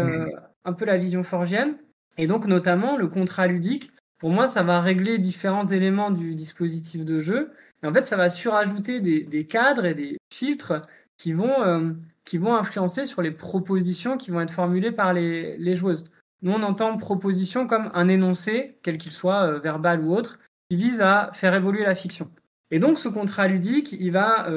un peu la vision forgienne. Et donc notamment le contrat ludique, pour moi, ça va régler différents éléments du dispositif de jeu. Et en fait, ça va surajouter des cadres et des filtres qui vont influencer sur les propositions qui vont être formulées par les joueuses. Nous, on entend proposition comme un énoncé, quel qu'il soit, verbal ou autre, qui vise à faire évoluer la fiction. Et donc, ce contrat ludique, il va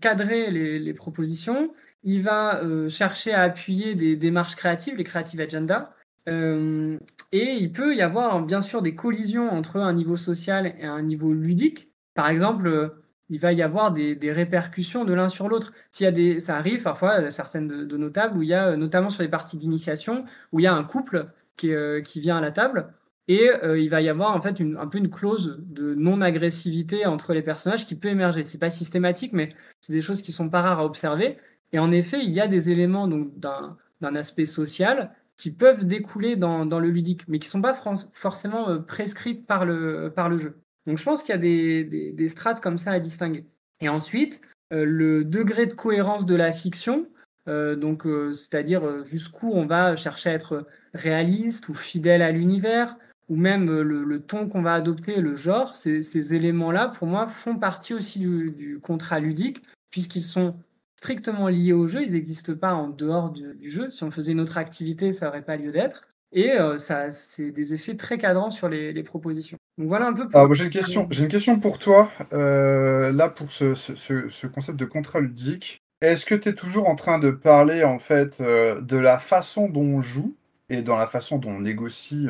cadrer les propositions, il va chercher à appuyer des démarches créatives, les creative agenda, et il peut y avoir bien sûr des collisions entre un niveau social et un niveau ludique. Par exemple, il va y avoir des répercussions de l'un sur l'autre. Ça arrive parfois, certaines de nos tables, où il y a, notamment sur les parties d'initiation, où il y a un couple qui vient à la table, Et il va y avoir en fait un peu une clause de non-agressivité entre les personnages qui peut émerger. C'est pas systématique, mais c'est des choses qui sont pas rares à observer. Et en effet, il y a des éléments donc d'un aspect social qui peuvent découler dans le ludique, mais qui sont pas forcément prescrits par le jeu. Donc je pense qu'il y a des strates comme ça à distinguer. Et ensuite, le degré de cohérence de la fiction, c'est-à-dire jusqu'où on va chercher à être réaliste ou fidèle à l'univers, ou même le ton qu'on va adopter, le genre, ces éléments-là, pour moi, font partie aussi du contrat ludique, puisqu'ils sont strictement liés au jeu, ils n'existent pas en dehors du jeu. Si on faisait une autre activité, ça n'aurait pas lieu d'être. Et ça, c'est des effets très cadrans sur les propositions. Donc voilà un peu pour... Alors, moi, j'ai une question pour toi, là, pour ce concept de contrat ludique. Est-ce que tu es toujours en train de parler, en fait, de la façon dont on joue et dans la façon dont on négocie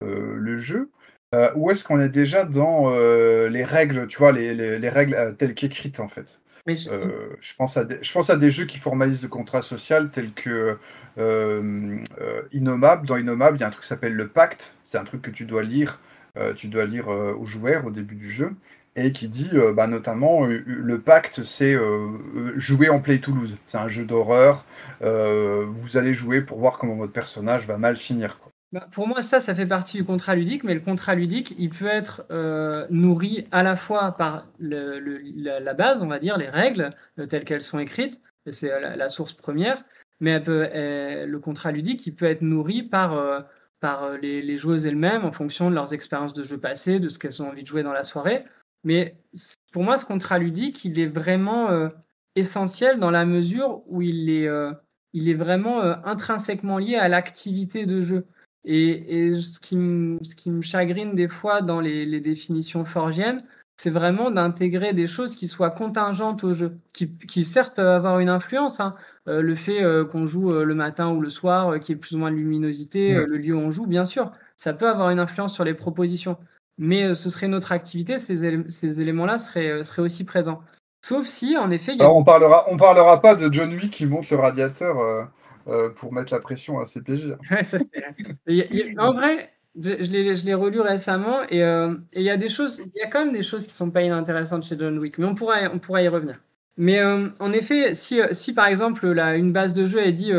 le jeu, ou est-ce qu'on est déjà dans les règles, tu vois, les règles telles qu'écrites, en fait? Mais Je pense à des jeux qui formalisent le contrat social tels que Innommable. Dans Innommable, il y a un truc qui s'appelle le pacte. C'est un truc que tu dois lire aux joueurs au début du jeu, et qui dit notamment le pacte, c'est jouer en Play Toulouse. C'est un jeu d'horreur. Vous allez jouer pour voir comment votre personnage va mal finir, quoi. Pour moi, ça fait partie du contrat ludique, mais le contrat ludique, il peut être nourri à la fois par la base, on va dire, les règles telles qu'elles sont écrites, et c'est la source première, mais le contrat ludique, il peut être nourri par les joueuses elles-mêmes en fonction de leurs expériences de jeu passées, de ce qu'elles ont envie de jouer dans la soirée. Mais pour moi, ce contrat ludique, il est vraiment essentiel dans la mesure où il est vraiment intrinsèquement lié à l'activité de jeu. Et ce qui me chagrine des fois dans les définitions forgiennes, c'est vraiment d'intégrer des choses qui soient contingentes au jeu, qui certes peuvent avoir une influence, hein. Le fait qu'on joue le matin ou le soir, qu'il y ait plus ou moins de luminosité, Ouais. le lieu où on joue, bien sûr, ça peut avoir une influence sur les propositions. Mais ce serait notre activité, ces éléments-là seraient aussi présents. Sauf si, en effet, il y a... Alors, on parlera pas de John Wick qui monte le radiateur pour mettre la pression à ses PJ, hein. Ouais, ça, en vrai, je l'ai relu récemment et il y a il y a quand même des choses qui sont pas inintéressantes chez John Wick, mais on pourra y revenir. Mais en effet, si par exemple une base de jeu est dit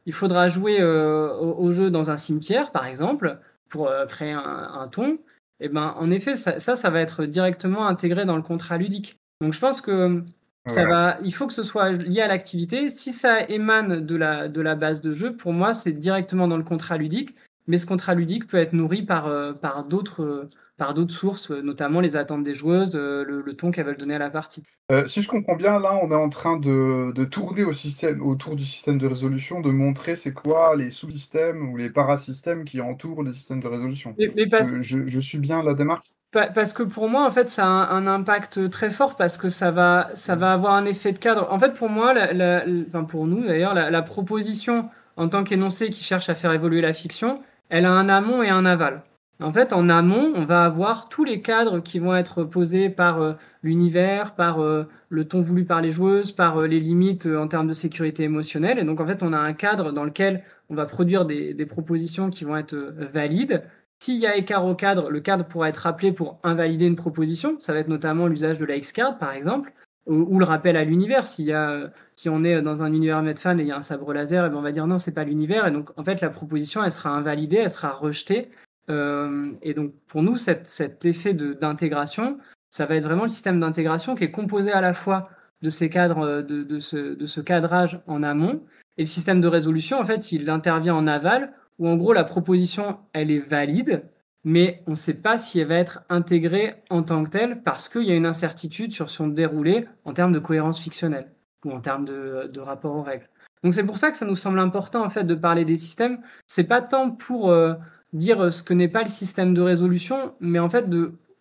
il faudra jouer au jeu dans un cimetière, par exemple, pour créer un ton, et ben en effet ça va être directement intégré dans le contrat ludique. Donc je pense que Voilà. il faut que ce soit lié à l'activité. Si ça émane de la base de jeu, pour moi, c'est directement dans le contrat ludique. Mais ce contrat ludique peut être nourri par d'autres sources, notamment les attentes des joueuses, le ton qu'elles veulent donner à la partie. Si je comprends bien, là, on est en train de tourner autour du système de résolution, de montrer c'est quoi les sous-systèmes ou les parasystèmes qui entourent les systèmes de résolution. Mais Je suis bien la démarche? parce que pour moi, en fait, ça a un impact très fort parce que ça va avoir un effet de cadre. En fait, pour moi, enfin pour nous d'ailleurs, la proposition en tant qu'énoncé qui cherche à faire évoluer la fiction, elle a un amont et un aval. En fait, en amont, on va avoir tous les cadres qui vont être posés par l'univers, par le ton voulu par les joueuses, par les limites en termes de sécurité émotionnelle. Et donc, en fait, on a un cadre dans lequel on va produire des propositions qui vont être valides. S'il y a écart au cadre, le cadre pourra être rappelé pour invalider une proposition. Ça va être notamment l'usage de la X-card, par exemple, ou le rappel à l'univers. Si on est dans un univers Medfan et il y a un sabre laser, et ben on va dire non, c'est pas l'univers. Et donc, en fait, la proposition, elle sera invalidée, elle sera rejetée. Et donc, pour nous, cet effet d'intégration, ça va être vraiment le système d'intégration qui est composé à la fois de ces cadres, de ce cadrage en amont. Et le système de résolution, en fait, il intervient en aval, où en gros la proposition elle est valide, mais on ne sait pas si elle va être intégrée en tant que telle parce qu'il y a une incertitude sur son déroulé en termes de cohérence fictionnelle ou en termes de rapport aux règles. Donc c'est pour ça que ça nous semble important en fait de parler des systèmes. C'est pas tant pour dire ce que n'est pas le système de résolution, mais en fait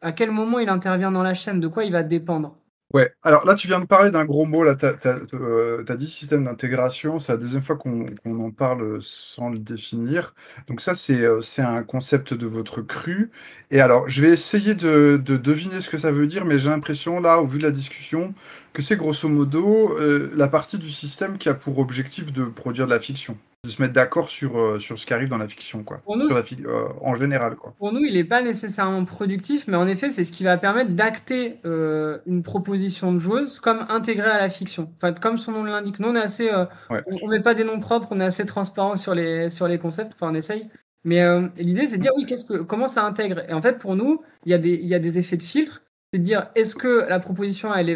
à quel moment il intervient dans la chaîne, de quoi il va dépendre. Ouais, alors là, tu viens de parler d'un gros mot, là, tu as dit système d'intégration, c'est la deuxième fois qu'on en parle sans le définir. Donc ça, c'est un concept de votre cru. Et alors, je vais essayer de deviner ce que ça veut dire, mais j'ai l'impression, là, au vu de la discussion, que c'est grosso modo la partie du système qui a pour objectif de produire de la fiction. de se mettre d'accord sur ce qui arrive dans la fiction, quoi. Pour nous, En général, quoi. Pour nous, il n'est pas nécessairement productif, mais en effet, c'est ce qui va permettre d'acter une proposition de joueuse comme intégrée à la fiction. Enfin, comme son nom l'indique, nous, on est assez, Ouais. on met pas des noms propres, on est assez transparent sur les concepts, enfin, on essaye. Mais l'idée, c'est de dire, oui, comment ça intègre? Et en fait, pour nous, il y a des effets de filtre. C'est de dire, est-ce que la proposition, elle est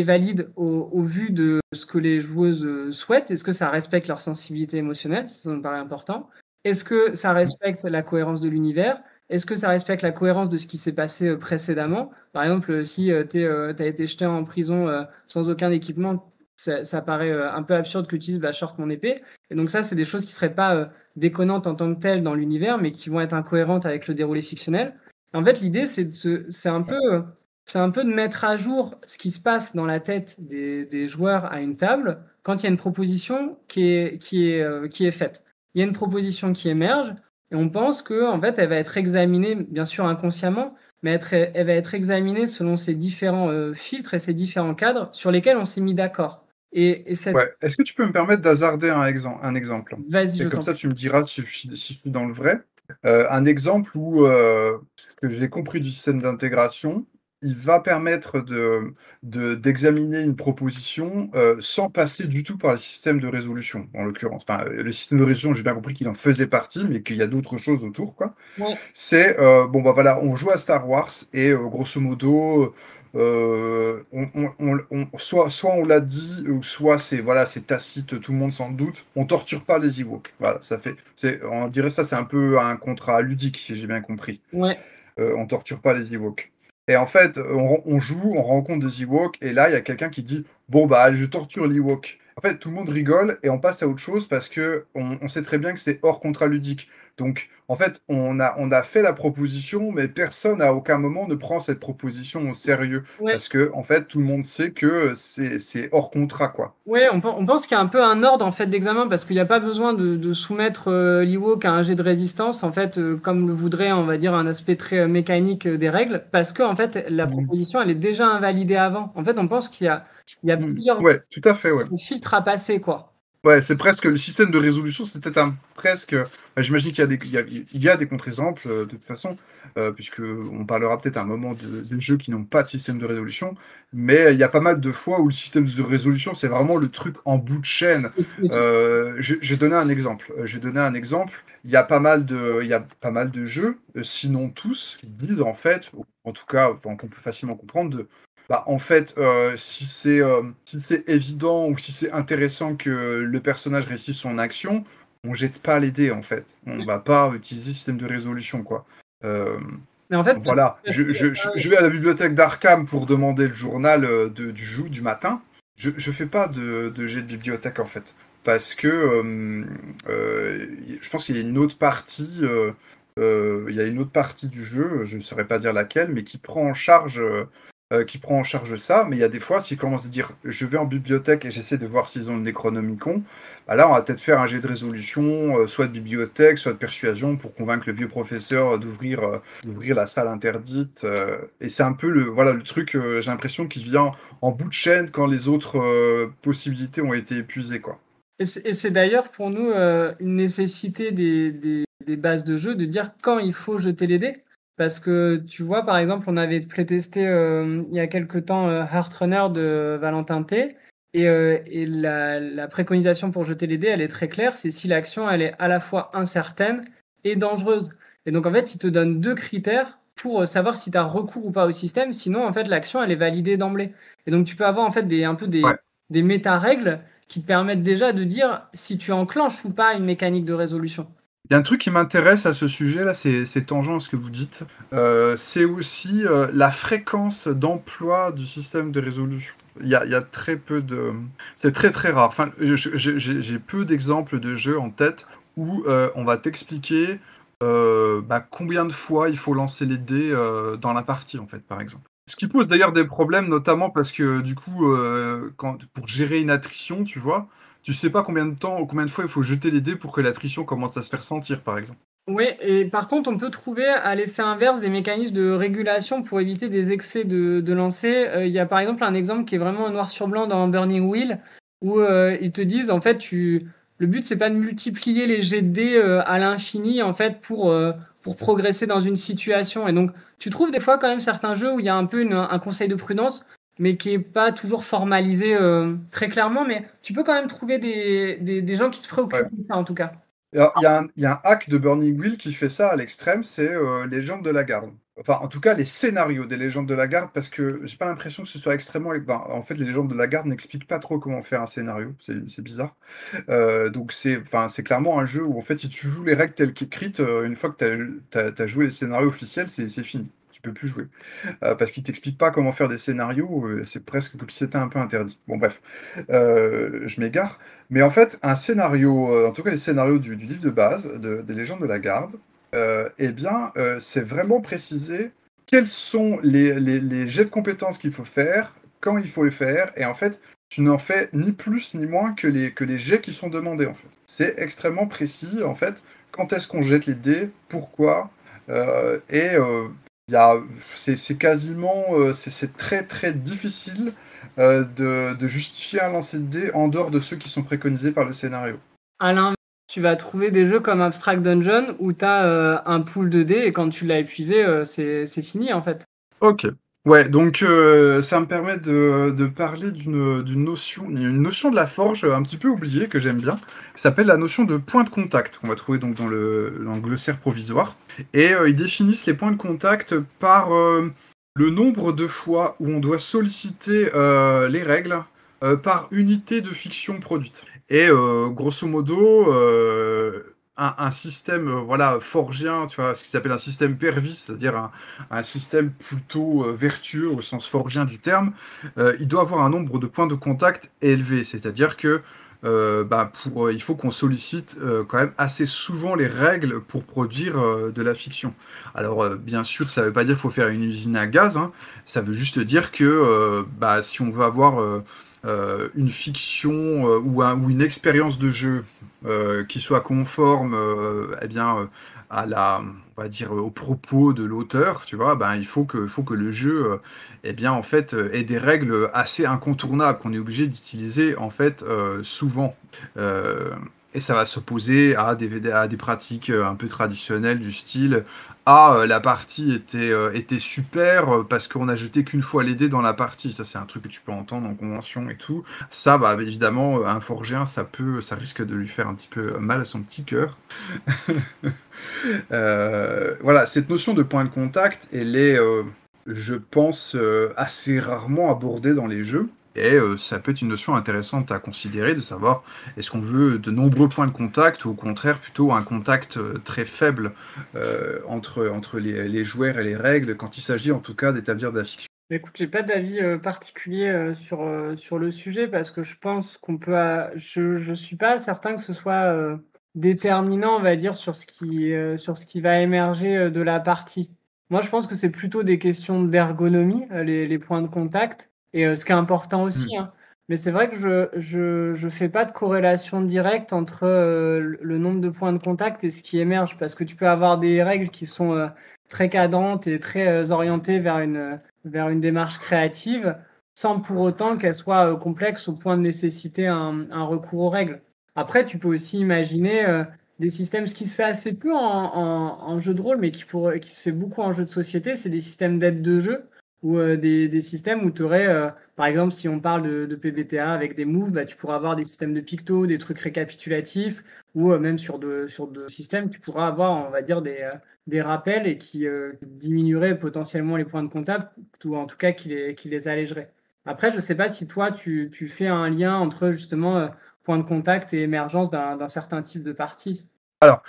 valide au vu de ce que les joueuses souhaitent? Est-ce que ça respecte leur sensibilité émotionnelle? Ça me paraît important. Est-ce que ça respecte la cohérence de l'univers? Est-ce que ça respecte la cohérence de ce qui s'est passé précédemment? Par exemple, si tu as été jeté en prison sans aucun équipement, ça paraît un peu absurde que tu dises bah, je sorte mon épée. Et donc ça, c'est des choses qui seraient pas déconnantes en tant que telles dans l'univers, mais qui vont être incohérentes avec le déroulé fictionnel. Et en fait, l'idée, c'est un peu de mettre à jour ce qui se passe dans la tête des joueurs à une table quand il y a une proposition qui est faite. Il y a une proposition qui émerge. Et on pense que en fait, elle va être examinée, bien sûr inconsciemment, mais elle va être examinée selon ces différents filtres et ces différents cadres sur lesquels on s'est mis d'accord. Et cette... Ouais. Est-ce que tu peux me permettre d'hasarder un exemple? Vas-y, je Et comme t'en ça, prie. tu me diras si je suis dans le vrai. Un exemple où que j'ai compris du système d'intégration, il va permettre d'examiner une proposition sans passer du tout par le système de résolution, en l'occurrence. Enfin, le système de résolution, j'ai bien compris qu'il en faisait partie, mais qu'il y a d'autres choses autour, quoi. Ouais, C'est, bon, bah, voilà, on joue à Star Wars et grosso modo, soit on l'a dit, ou soit c'est voilà, c'est tacite, tout le monde s'en doute, on torture pas les Ewoks. Voilà, on dirait ça, c'est un peu un contrat ludique, si j'ai bien compris. ouais, On torture pas les Ewoks. Et en fait, on joue, on rencontre des Ewoks, et là, il y a quelqu'un qui dit bon, bah, je torture l'Ewok. En fait, tout le monde rigole et on passe à autre chose parce que on sait très bien que c'est hors contrat ludique. Donc, en fait, on a fait la proposition, mais personne à aucun moment ne prend cette proposition au sérieux ouais. parce que, en fait, tout le monde sait que c'est hors contrat, quoi. Ouais, on pense qu'il y a un peu un ordre en fait d'examen parce qu'il n'y a pas besoin de soumettre l'Ewok à un jet de résistance en fait comme le voudrait on va dire un aspect très mécanique des règles parce que en fait la Mmh. proposition elle est déjà invalidée avant. En fait, on pense qu'il y a Mmh. plusieurs Ouais, tout à fait, ouais. filtres à passer quoi. Ouais, c'est presque le système de résolution, c'est peut-être presque, j'imagine qu'il y a il y a des contre-exemples, de toute façon, puisqu'on parlera peut-être à un moment de jeux qui n'ont pas de système de résolution, mais il y a pas mal de fois où le système de résolution, c'est vraiment le truc en bout de chaîne. Mais Je vais donner un exemple, il y a pas mal de jeux, sinon tous, qui disent en fait, ou en tout cas, enfin, qu'on peut facilement comprendre, bah, en fait, si c'est évident ou si c'est intéressant que le personnage réussisse son action, on jette pas les dés, en fait. On va pas utiliser le système de résolution, quoi. Hem, mais en fait voilà, parce qu'il y a je vais à la bibliothèque d'Arkham pour demander le journal, du matin. Je fais pas de jet de bibliothèque, en fait, parce que, je pense qu'il y a une autre partie, il y a une autre partie du jeu, je ne saurais pas dire laquelle, mais qui prend en charge ça, mais il y a des fois, s'ils commencent à dire je vais en bibliothèque et j'essaie de voir s'ils ont le Necronomicon, bah là on va peut-être faire un jet de résolution, soit de bibliothèque, soit de persuasion pour convaincre le vieux professeur d'ouvrir la salle interdite. Et c'est un peu voilà, le truc, j'ai l'impression qu'il vient en bout de chaîne quand les autres possibilités ont été épuisées, quoi. et c'est d'ailleurs pour nous une nécessité des bases de jeu de dire quand il faut jeter les dés. Parce que tu vois, par exemple, on avait playtesté il y a quelque temps Heartrunner de Valentin T. Et la préconisation pour jeter les dés, elle est très claire. C'est si l'action, elle est à la fois incertaine et dangereuse. Et donc, en fait, il te donne deux critères pour savoir si tu as recours ou pas au système. Sinon, en fait, l'action, elle est validée d'emblée. Et donc, tu peux avoir en fait Ouais. des méta-règles qui te permettent déjà de dire si tu enclenches ou pas une mécanique de résolution. Il y a un truc qui m'intéresse à ce sujet-là, c'est tangent à ce que vous dites. C'est aussi la fréquence d'emploi du système de résolution. Il y a très peu de. C'est très très rare. Enfin, j'ai peu d'exemples de jeux en tête où on va t'expliquer bah, combien de fois il faut lancer les dés dans la partie, en fait, par exemple. Ce qui pose d'ailleurs des problèmes, notamment parce que du coup, pour gérer une attrition, tu vois, tu sais pas combien de fois il faut jeter les dés pour que l'attrition commence à se faire sentir, par exemple. Oui, et par contre, on peut trouver à l'effet inverse des mécanismes de régulation pour éviter des excès de lancer. Il y a par exemple un exemple qui est vraiment noir sur blanc dans Burning Wheel où ils te disent en fait le but, c'est pas de multiplier les jets de dés à l'infini, en fait, pour progresser dans une situation. Et donc, tu trouves des fois quand même certains jeux où il y a un peu un conseil de prudence, mais qui est pas toujours formalisé très clairement, mais tu peux quand même trouver des gens qui se préoccupent de ça, en tout cas. Alors, il y a un hack de Burning Wheel qui fait ça à l'extrême, c'est Légendes de la Garde. Enfin, en tout cas, les scénarios des Légendes de la Garde, parce que j'ai pas l'impression que ce soit extrêmement. En fait, les Légendes de la Garde n'expliquent pas trop comment faire un scénario, c'est bizarre. Donc, c'est clairement un jeu où, en fait, si tu joues les règles telles qu'écrites, une fois que tu as joué les scénarios officiels, c'est fini. Tu peux plus jouer. Parce qu'ils t'expliquent pas comment faire des scénarios, c'est presque comme si c'était un peu interdit. Bon, bref, je m'égare. Mais en fait, un scénario, en tout cas les scénarios du livre de base des Légendes de la Garde, eh bien, c'est vraiment précisé quels sont les jets de compétences qu'il faut faire, quand il faut les faire, et en fait, tu n'en fais ni plus ni moins que les jets qui sont demandés, en fait. C'est extrêmement précis, en fait, quand est-ce qu'on jette les dés, pourquoi, et il y a, c'est quasiment, c'est très très difficile de justifier un lancer de dés en dehors de ceux qui sont préconisés par le scénario. À l'inverse, tu vas trouver des jeux comme Abstract Dungeon où tu as un pool de dés et quand tu l'as épuisé, c'est fini en fait. Ok. Ouais, donc ça me permet de parler d'une notion, une notion de la forge un petit peu oubliée que j'aime bien, qui s'appelle la notion de point de contact, qu'on va trouver donc dans le glossaire provisoire. Et ils définissent les points de contact par le nombre de fois où on doit solliciter les règles par unité de fiction produite. Et grosso modo, un système voilà, forgien, tu vois, ce qui s'appelle un système pervis, c'est-à-dire un système plutôt vertueux au sens forgien du terme, il doit avoir un nombre de points de contact élevé. C'est-à-dire que il faut qu'on sollicite quand même assez souvent les règles pour produire de la fiction. Alors, bien sûr, ça ne veut pas dire qu'il faut faire une usine à gaz, hein. Ça veut juste dire que si on veut avoir une fiction ou une expérience de jeu qui soit conforme à on va dire, aux propos de l'auteur, tu vois, il faut que le jeu en fait, ait des règles assez incontournables qu'on est obligé d'utiliser en fait souvent. Et ça va s'opposer à des pratiques un peu traditionnelles du style la partie était super parce qu'on a jeté qu'une fois les dés dans la partie. Ça, c'est un truc que tu peux entendre en convention et tout. Ça, évidemment, un forgien, ça risque de lui faire un petit peu mal à son petit cœur. Voilà, cette notion de point de contact, elle est, je pense, assez rarement abordée dans les jeux. Et ça peut être une notion intéressante à considérer, de savoir est-ce qu'on veut de nombreux points de contact ou au contraire plutôt un contact très faible entre les joueurs et les règles quand il s'agit en tout cas d'établir de la fiction. Écoute, j'ai pas d'avis particulier sur le sujet parce que je pense qu'on peut. Je suis pas certain que ce soit déterminant, on va dire, sur ce qui va émerger de la partie. Moi, je pense que c'est plutôt des questions d'ergonomie, les points de contact, et ce qui est important aussi, hein. Mais c'est vrai que je fais pas de corrélation directe entre le nombre de points de contact et ce qui émerge, parce que tu peux avoir des règles qui sont très cadrantes et très orientées vers une démarche créative, sans pour autant qu'elle soit complexe au point de nécessiter un recours aux règles. Après, tu peux aussi imaginer des systèmes, ce qui se fait assez peu en jeu de rôle, mais qui se fait beaucoup en jeu de société, c'est des systèmes d'aide de jeu, ou des systèmes où tu aurais, par exemple, si on parle de PBTA avec des moves, tu pourras avoir des systèmes de picto, des trucs récapitulatifs, ou même sur de systèmes, tu pourras avoir, on va dire, des rappels et qui diminueraient potentiellement les points de contact, ou en tout cas qui les allégeraient. Après, je ne sais pas si toi, tu fais un lien entre justement point de contact et émergence d'un certain type de partie. Alors,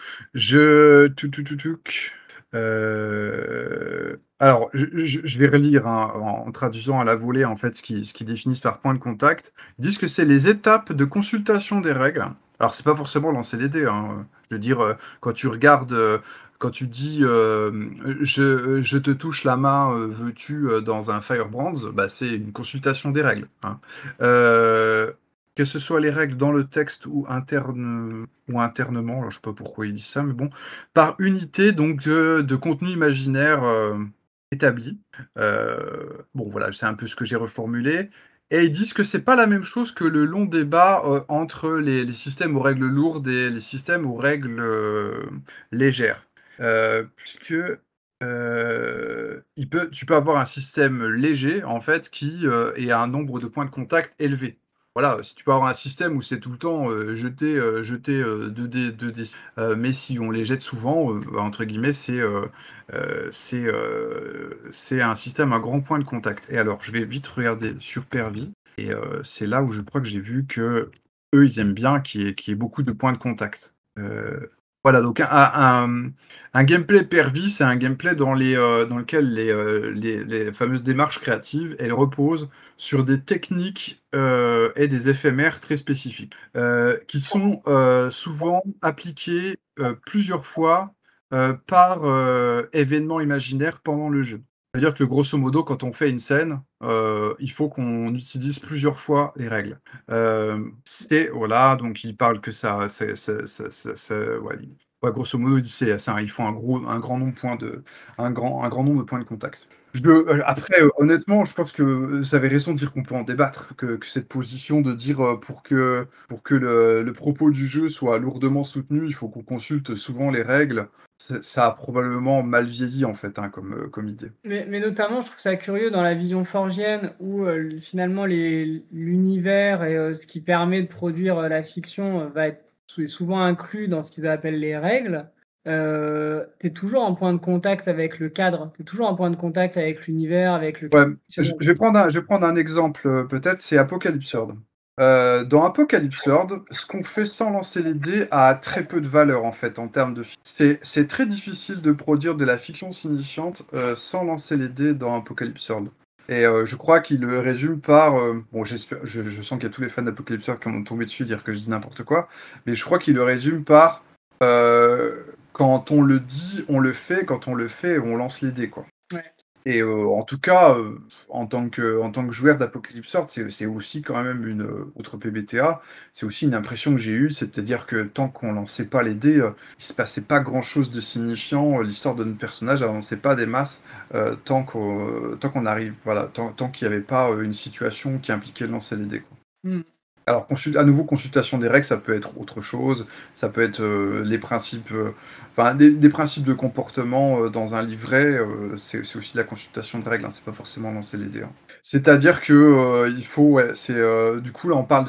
alors, je vais relire hein, en traduisant à la volée en fait ce qu'ils définissent par point de contact. Ils disent que c'est les étapes de consultation des règles. Alors, c'est pas forcément lancer les dés, hein. Je veux dire, quand tu regardes, quand tu dis je te touche la main, veux-tu dans un Firebrands, c'est une consultation des règles, hein. Que ce soit les règles dans le texte ou internement, alors je sais pas pourquoi ils disent ça, mais bon, par unité donc de contenu imaginaire établi. Bon voilà, c'est un peu ce que j'ai reformulé. Et ils disent que c'est pas la même chose que le long débat entre les systèmes aux règles lourdes et les systèmes aux règles légères. Puisque tu peux avoir un système léger, en fait, qui ait un nombre de points de contact élevé. Voilà, si tu peux avoir un système où c'est tout le temps jeter 2 dés, mais si on les jette souvent, entre guillemets, c'est un système à grand point de contact. Et alors, je vais vite regarder sur Pervy, et c'est là où je crois que j'ai vu que eux, ils aiment bien qu'il y ait beaucoup de points de contact. Voilà, donc un gameplay Pervy, c'est un gameplay dans lequel les fameuses démarches créatives, elles reposent sur des techniques et des éphémères très spécifiques, qui sont souvent appliquées plusieurs fois par événement imaginaire pendant le jeu. C'est-à-dire que grosso modo, quand on fait une scène, il faut qu'on utilise plusieurs fois les règles. Voilà, donc il parle que ça, ouais, grosso modo, il dit il faut un grand nombre un grand nombre de points de contact. Après, honnêtement, je pense que vous avez raison de dire qu'on peut en débattre, que cette position de dire pour que le propos du jeu soit lourdement soutenu, il faut qu'on consulte souvent les règles. Ça a probablement mal vieilli, en fait, hein, comme idée. Mais notamment, je trouve ça curieux dans la vision forgienne où finalement l'univers et ce qui permet de produire la fiction va être souvent inclus dans ce qu'ils appellent les règles. Tu es toujours en point de contact avec le cadre, tu es toujours en point de contact avec l'univers, avec le Ouais, cadre. je vais prendre un exemple, peut-être, c'est Apocalypse World. Dans Apocalypse World, ce qu'on fait sans lancer les dés a très peu de valeur, en fait, en termes de c'est très difficile de produire de la fiction signifiante sans lancer les dés dans Apocalypse World. Et je crois qu'il le résume par bon, je sens qu'il y a tous les fans d'Apocalypse World qui vont me tomber dessus, dire que je dis n'importe quoi, mais je crois qu'il le résume par quand on le dit, on le fait, quand on le fait, on lance les dés, quoi. Ouais. Et en tout cas, en tant que joueur d'Apocalypse World, c'est aussi quand même outre PBTA, c'est aussi une impression que j'ai eue, c'est-à-dire que tant qu'on lançait pas les dés, il se passait pas grand-chose de signifiant, l'histoire de notre personnage avançait pas des masses, tant qu'on arrive, voilà, tant qu'il y avait pas une situation qui impliquait de lancer les dés, quoi. Mmh. Alors, à nouveau, consultation des règles, ça peut être autre chose. Ça peut être les principes, enfin, des principes de comportement dans un livret. C'est aussi de la consultation de règles, hein, c'est pas forcément lancer les dés, hein. C'est-à-dire que il faut, ouais, du coup, là, on parle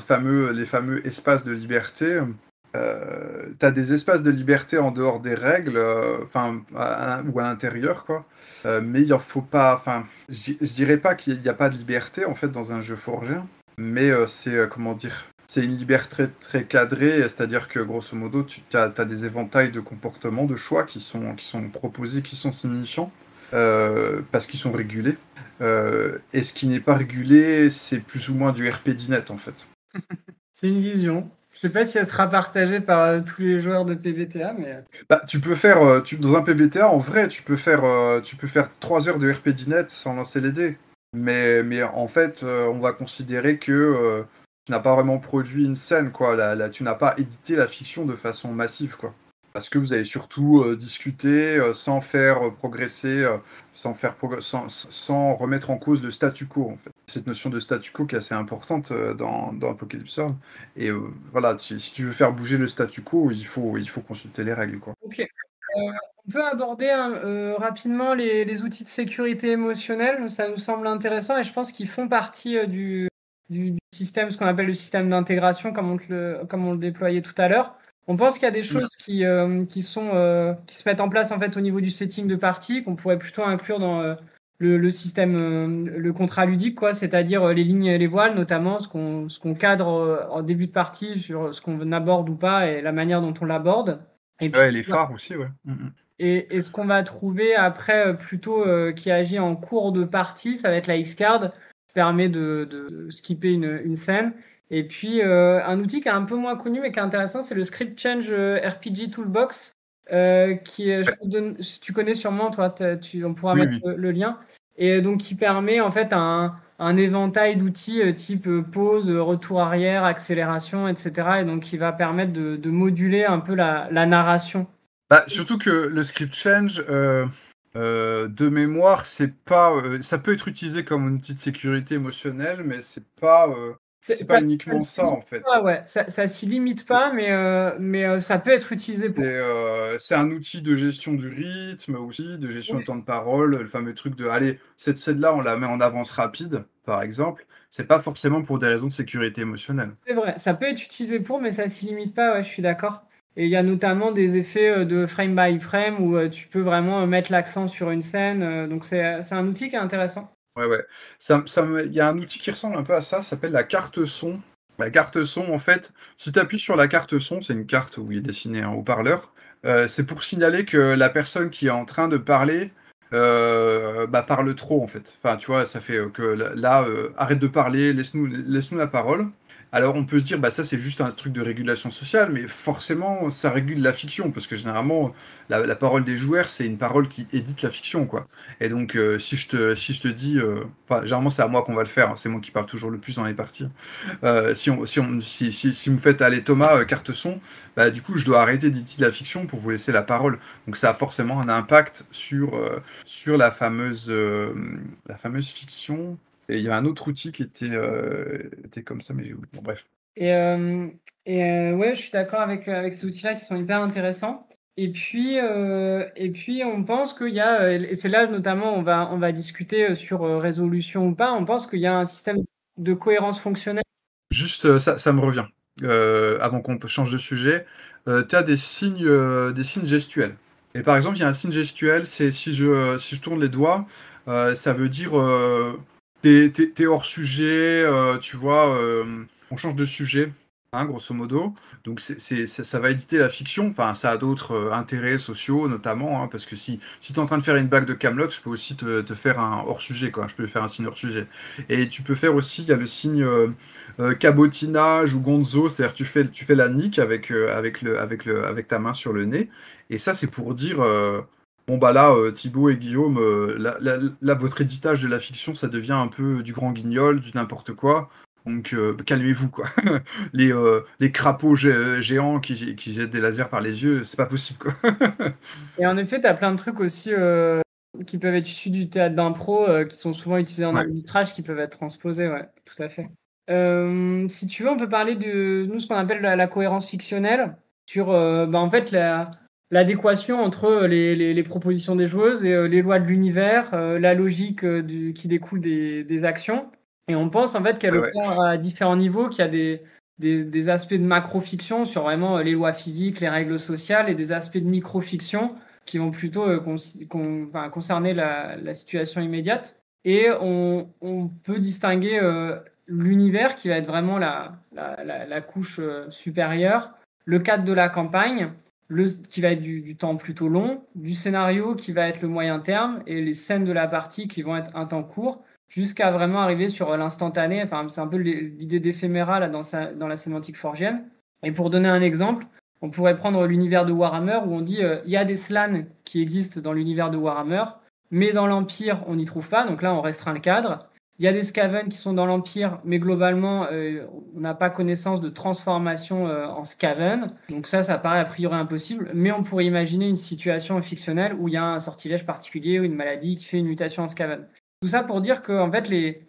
les fameux espaces de liberté. Tu as des espaces de liberté en dehors des règles, enfin, ou à l'intérieur, quoi. Mais il en faut pas, enfin, je dirais pas qu'il n'y a pas de liberté, en fait, dans un jeu forgé. Mais c'est, comment dire, c'est une liberté très cadrée, c'est-à-dire que grosso modo, tu as des éventails de comportements, de choix qui sont proposés, qui sont signifiants, parce qu'ils sont régulés. Et ce qui n'est pas régulé, c'est plus ou moins du RPDNet, en fait. C'est une vision. Je sais pas si elle sera partagée par tous les joueurs de PBTA, mais Bah, tu peux faire, dans un PBTA, en vrai, tu peux faire 3 heures de RPDNet sans lancer les dés. Mais en fait, on va considérer que tu n'as pas vraiment produit une scène, quoi. Tu n'as pas édité la fiction de façon massive, quoi. Parce que vous allez surtout discuter sans faire progresser, sans remettre en cause le statu quo, en fait. Cette notion de statu quo qui est assez importante dans Apocalypse World. Et voilà, si tu veux faire bouger le statu quo, il faut consulter les règles, quoi. ok. On peut aborder rapidement les outils de sécurité émotionnelle. Ça nous semble intéressant et je pense qu'ils font partie du système, ce qu'on appelle le système d'intégration, comme on le déployait tout à l'heure. On pense qu'il y a des choses qui se mettent en place en fait au niveau du setting de partie, qu'on pourrait plutôt inclure dans le système, le contrat ludique, quoi, c'est-à-dire les lignes et les voiles, notamment ce qu'on cadre en début de partie sur ce qu'on aborde ou pas et la manière dont on l'aborde. Et puis, Ouais, les phares aussi, ouais. et ce qu'on va trouver après, plutôt qui agit en cours de partie, ça va être la X-Card, qui permet de skipper une scène. Et puis, un outil qui est un peu moins connu mais qui est intéressant, c'est le Script Change RPG Toolbox, qui est, tu connais sûrement, toi, on pourra Oui, mettre oui. le lien. Et donc, qui permet en fait un éventail d'outils type pause, retour arrière, accélération, etc. Et donc, qui va permettre de moduler un peu la narration. Bah, surtout que le script change, De mémoire, c'est pas, ça peut être utilisé comme un outil de sécurité émotionnelle, mais C'est c'est pas ça uniquement s'y ça, limite en fait. pas, ouais, ça s'y limite C'est pas, mais ça peut être utilisé pour ça. c'est un outil de gestion du rythme aussi, de gestion Oui, du temps de parole, le fameux truc de: «Allez, cette scène-là, on la met en avance rapide», par exemple. C'est pas forcément pour des raisons de sécurité émotionnelle. c'est vrai, ça peut être utilisé pour, mais ça s'y limite pas, ouais, je suis d'accord. Et il y a notamment des effets, de frame by frame où, tu peux vraiment, mettre l'accent sur une scène, donc c'est un outil qui est intéressant. Ouais, ouais. Il y a un outil qui ressemble un peu à ça s'appelle la carte son. La carte son, en fait, si tu appuies sur la carte son, c'est une carte où il est dessiné un haut-parleur, c'est pour signaler que la personne qui est en train de parler, bah, parle trop, en fait. Enfin, tu vois, ça fait, que là, «Arrête de parler, laisse-nous la parole». Alors on peut se dire: «Bah, ça, c'est juste un truc de régulation sociale», mais forcément, ça régule la fiction parce que généralement, la parole des joueurs, c'est une parole qui édite la fiction, quoi. Et donc, si je te dis, enfin, généralement, c'est à moi qu'on va le faire, hein, c'est moi qui parle toujours le plus dans les parties. Si vous me faites: «Allez Thomas, carte son», bah, du coup, je dois arrêter d'éditer la fiction pour vous laisser la parole. Donc ça a forcément un impact sur la fameuse fiction. Et il y a un autre outil qui était comme ça, mais j'ai oublié. Bon, bref. Et ouais, je suis d'accord avec ces outils-là qui sont hyper intéressants. Et puis on pense qu'il y a, et c'est là notamment on va discuter, sur, résolution ou pas. On pense qu'il y a un système de cohérence fonctionnelle. Juste, ça me revient, avant qu'on change de sujet. Tu as des signes gestuels et par exemple, il y a un signe gestuel, c'est si je tourne les doigts, ça veut dire, tu hors sujet, tu vois? On change de sujet, hein, grosso modo. Donc ça va éditer la fiction. Enfin, ça a d'autres, intérêts sociaux notamment, hein, parce que si tu es en train de faire une blague de Kaamelott, je peux aussi te faire un hors sujet, quoi. Je peux faire un signe hors sujet et tu peux faire aussi, il y a le signe, cabotinage ou gonzo, c'est-à-dire tu fais la nique avec ta main sur le nez. Et ça, c'est pour dire, bon bah là, Thibaut et Guillaume, là, votre éditage de la fiction, ça devient un peu du grand guignol, du n'importe quoi. Donc calmez-vous, quoi. Les crapauds géants qui jettent des lasers par les yeux, c'est pas possible, quoi. Et en effet, tu as plein de trucs aussi, qui peuvent être issus du théâtre d'impro, qui sont souvent utilisés en Ouais, arbitrage, qui peuvent être transposés, ouais, tout à fait. Si tu veux, on peut parler de nous, ce qu'on appelle la cohérence fictionnelle sur, bah, en fait, l'adéquation entre, les propositions des joueuses et les lois de l'univers, la logique, qui découle des actions. Et on pense, en fait, qu'elle ouais, ouais. opère à différents niveaux, qu'il y a des aspects de macro-fiction sur vraiment, les lois physiques, les règles sociales, et des aspects de micro-fiction qui vont plutôt, enfin, concerner la situation immédiate. Et on peut distinguer, l'univers qui va être vraiment la couche, supérieure, le cadre de la campagne, qui va être du temps plutôt long, du scénario qui va être le moyen terme, et les scènes de la partie qui vont être un temps court, jusqu'à vraiment arriver sur l'instantané. Enfin, c'est un peu l'idée d'éphéméra là, dans la sémantique forgienne. Et pour donner un exemple, on pourrait prendre l'univers de Warhammer où on dit, il y a des slans qui existent dans l'univers de Warhammer, mais dans l'Empire, on n'y trouve pas. Donc là, on restreint le cadre. Il y a des Skaven qui sont dans l'Empire, mais globalement, on n'a pas connaissance de transformation, en Skaven. Donc ça paraît a priori impossible, mais on pourrait imaginer une situation fictionnelle où il y a un sortilège particulier ou une maladie qui fait une mutation en Skaven. Tout ça pour dire que, en fait, les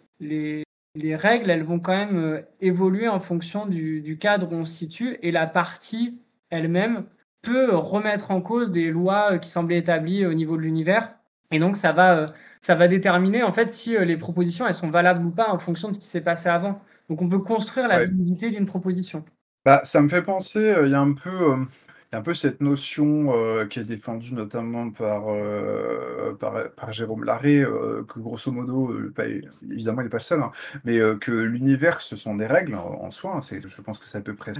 règles, elles vont quand même, évoluer en fonction du cadre où on se situe, et la partie elle-même peut remettre en cause des lois, qui semblaient établies au niveau de l'univers. Et donc ça va déterminer, en fait, si, les propositions, elles sont valables ou pas en fonction de ce qui s'est passé avant. Donc on peut construire la Ouais. validité d'une proposition. Bah, ça me fait penser, il y a un peu cette notion, qui est défendue notamment par Jérôme Larrey, que grosso modo, pas évidemment il est pas le seul, hein, mais que l'univers ce sont des règles en soi, hein, je pense que c'est à peu près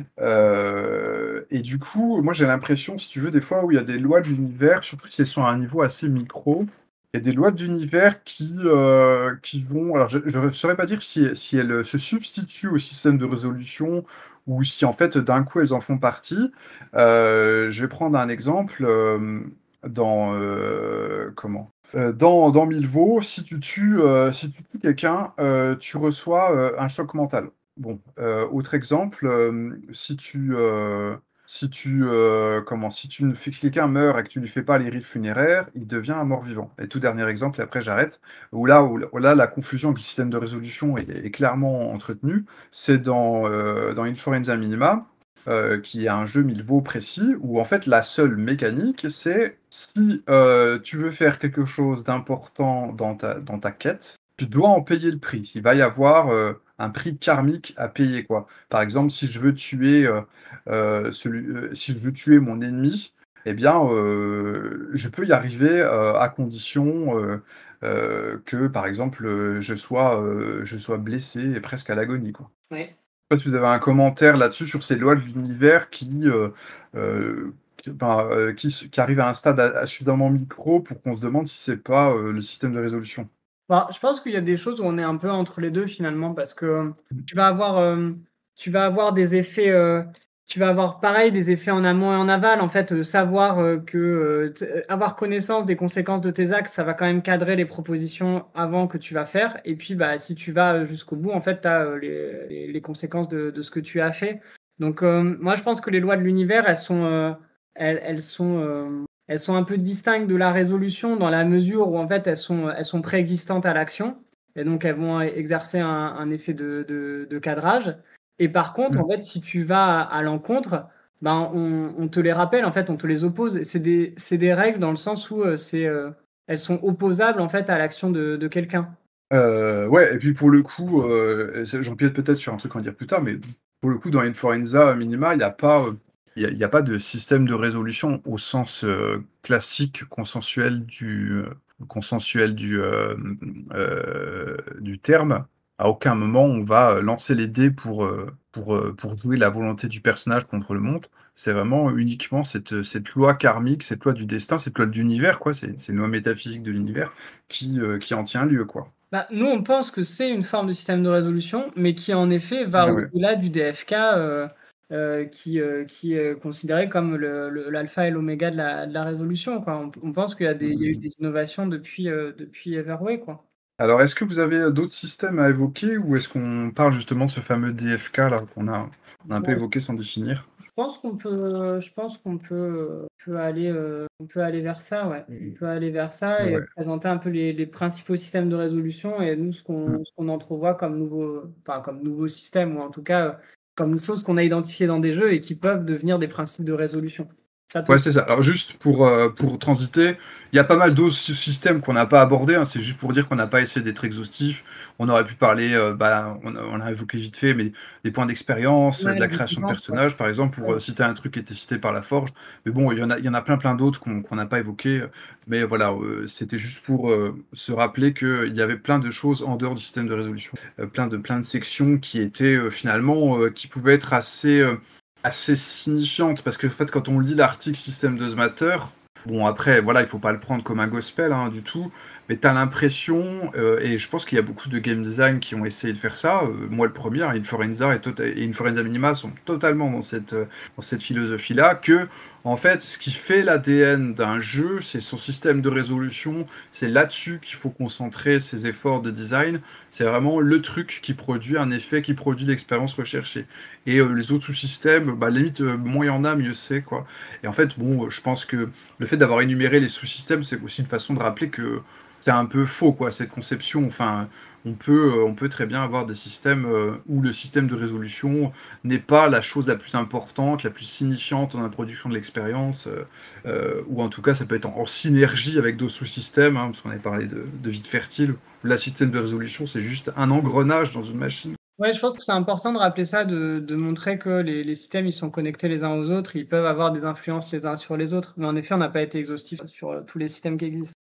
et du coup, moi j'ai l'impression, si tu veux, des fois où il y a des lois de l'univers, surtout si elles sont à un niveau assez micro, il y a des lois de l'univers qui vont, alors je ne saurais pas dire si elles se substituent au système de résolution ou si en fait d'un coup elles en font partie. Je vais prendre un exemple, dans Milvaux, si tu tues quelqu'un, tu reçois, un choc mental. Bon, autre exemple, si tu, Si quelqu'un meurt et que tu lui fais pas les rites funéraires, il devient un mort-vivant. Et tout dernier exemple et après j'arrête, où là la confusion avec le système de résolution est clairement entretenue, c'est dans Inforenza Minima, qui est un jeu Milvaux précis où en fait la seule mécanique c'est si, tu veux faire quelque chose d'important dans ta quête, tu dois en payer le prix. Il va y avoir, un prix karmique à payer quoi. Par exemple, si je veux tuer mon ennemi, eh bien, je peux y arriver, à condition, que, par exemple, je sois blessé et presque à l'agonie, quoi. Ouais. Je sais pas si vous avez un commentaire là-dessus sur ces lois de l'univers qui arrivent à un stade suffisamment micro pour qu'on se demande si c'est pas, le système de résolution? Bah, je pense qu'il y a des choses où on est un peu entre les 2 finalement parce que, Mmh. tu vas avoir des effets, tu vas avoir pareil des effets en amont et en aval. En fait, savoir, que, avoir connaissance des conséquences de tes actes, ça va quand même cadrer les propositions avant que tu vas faire et puis, bah, si tu vas, jusqu'au bout, en fait, tu as, les conséquences de ce que tu as fait. Donc, moi je pense que les lois de l'univers, elles sont un peu distinctes de la résolution dans la mesure où en fait elles sont préexistantes à l'action et donc elles vont exercer un effet de cadrage. Et par contre, Mmh. en fait, si tu vas à l'encontre, ben, on te les rappelle, en fait, on te les oppose. C'est des règles dans le sens où elles sont opposables en fait à l'action de quelqu'un. Ouais et puis pour le coup, et ça j'empiète peut-être sur un truc qu'on va dire plus tard, mais pour le coup dans Inforenza Minima, il y a pas de système de résolution au sens, classique consensuel du terme. À aucun moment on va, lancer les dés pour jouer la volonté du personnage contre le monde. C'est vraiment uniquement cette loi karmique, cette loi du destin, cette loi de l'univers quoi, c'est une loi métaphysique de l'univers qui en tient lieu quoi. Bah, nous, on pense que c'est une forme de système de résolution, mais qui en effet va Ouais, ouais. au-delà du DFK, qui est considéré comme l'alpha et l'oméga de la résolution, quoi. On pense qu'il y a il y a eu Mmh. des innovations depuis Everway, quoi. Alors, est-ce que vous avez, d'autres systèmes à évoquer ou est-ce qu'on parle justement de ce fameux DFK là qu'on a un peu Bon, évoqué sans définir? je pense on peut aller vers ça, ouais. On peut aller vers ça et Ouais. présenter un peu les principaux systèmes de résolution et nous, Mmh. ce qu'on entrevoit comme nouveau système ou en tout cas, comme une chose qu'on a identifiée dans des jeux et qui peuvent devenir des principes de résolution. Ça te Ouais, c'est ça. Alors juste pour transiter, il y a pas mal d'autres systèmes qu'on n'a pas abordés, hein. C'est juste pour dire qu'on n'a pas essayé d'être exhaustif. On aurait pu parler, on a évoqué vite fait, mais des points d'expérience, de ouais, la les création de récompenses, ouais. personnages, par exemple, pour, Ouais. citer un truc qui était cité par La Forge. Mais bon, il y en a plein d'autres qu'on n'a pas évoqués, mais voilà, c'était juste pour, se rappeler qu'il y avait plein de choses en dehors du système de résolution. Plein de sections qui étaient, finalement, qui pouvaient être assez signifiante parce que en fait, quand on lit l'article System Does Matter, bon après voilà, il faut pas le prendre comme un gospel, hein, du tout, mais tu as l'impression, et je pense qu'il y a beaucoup de game design qui ont essayé de faire ça, moi le premier, hein, Inforenza Minima sont totalement dans cette philosophie-là, que en fait, ce qui fait l'ADN d'un jeu, c'est son système de résolution, c'est là-dessus qu'il faut concentrer ses efforts de design, c'est vraiment le truc qui produit un effet, qui produit l'expérience recherchée. Et les autres sous-systèmes, bah, limite, moins il y en a, mieux c'est, quoi. Et en fait, bon, je pense que le fait d'avoir énuméré les sous-systèmes, c'est aussi une façon de rappeler que c'est un peu faux, quoi, cette conception. Enfin, on peut très bien avoir des systèmes, où le système de résolution n'est pas la chose la plus importante, la plus signifiante dans la production de l'expérience, ou en tout cas, ça peut être en synergie avec d'autres sous-systèmes, hein, parce qu'on avait parlé de Vide Fertile. Là, système de résolution, c'est juste un engrenage dans une machine. Ouais, je pense que c'est important de rappeler ça, de montrer que les systèmes, ils sont connectés les uns aux autres, ils peuvent avoir des influences les uns sur les autres. Mais en effet, on n'a pas été exhaustif sur, tous les systèmes qui existent.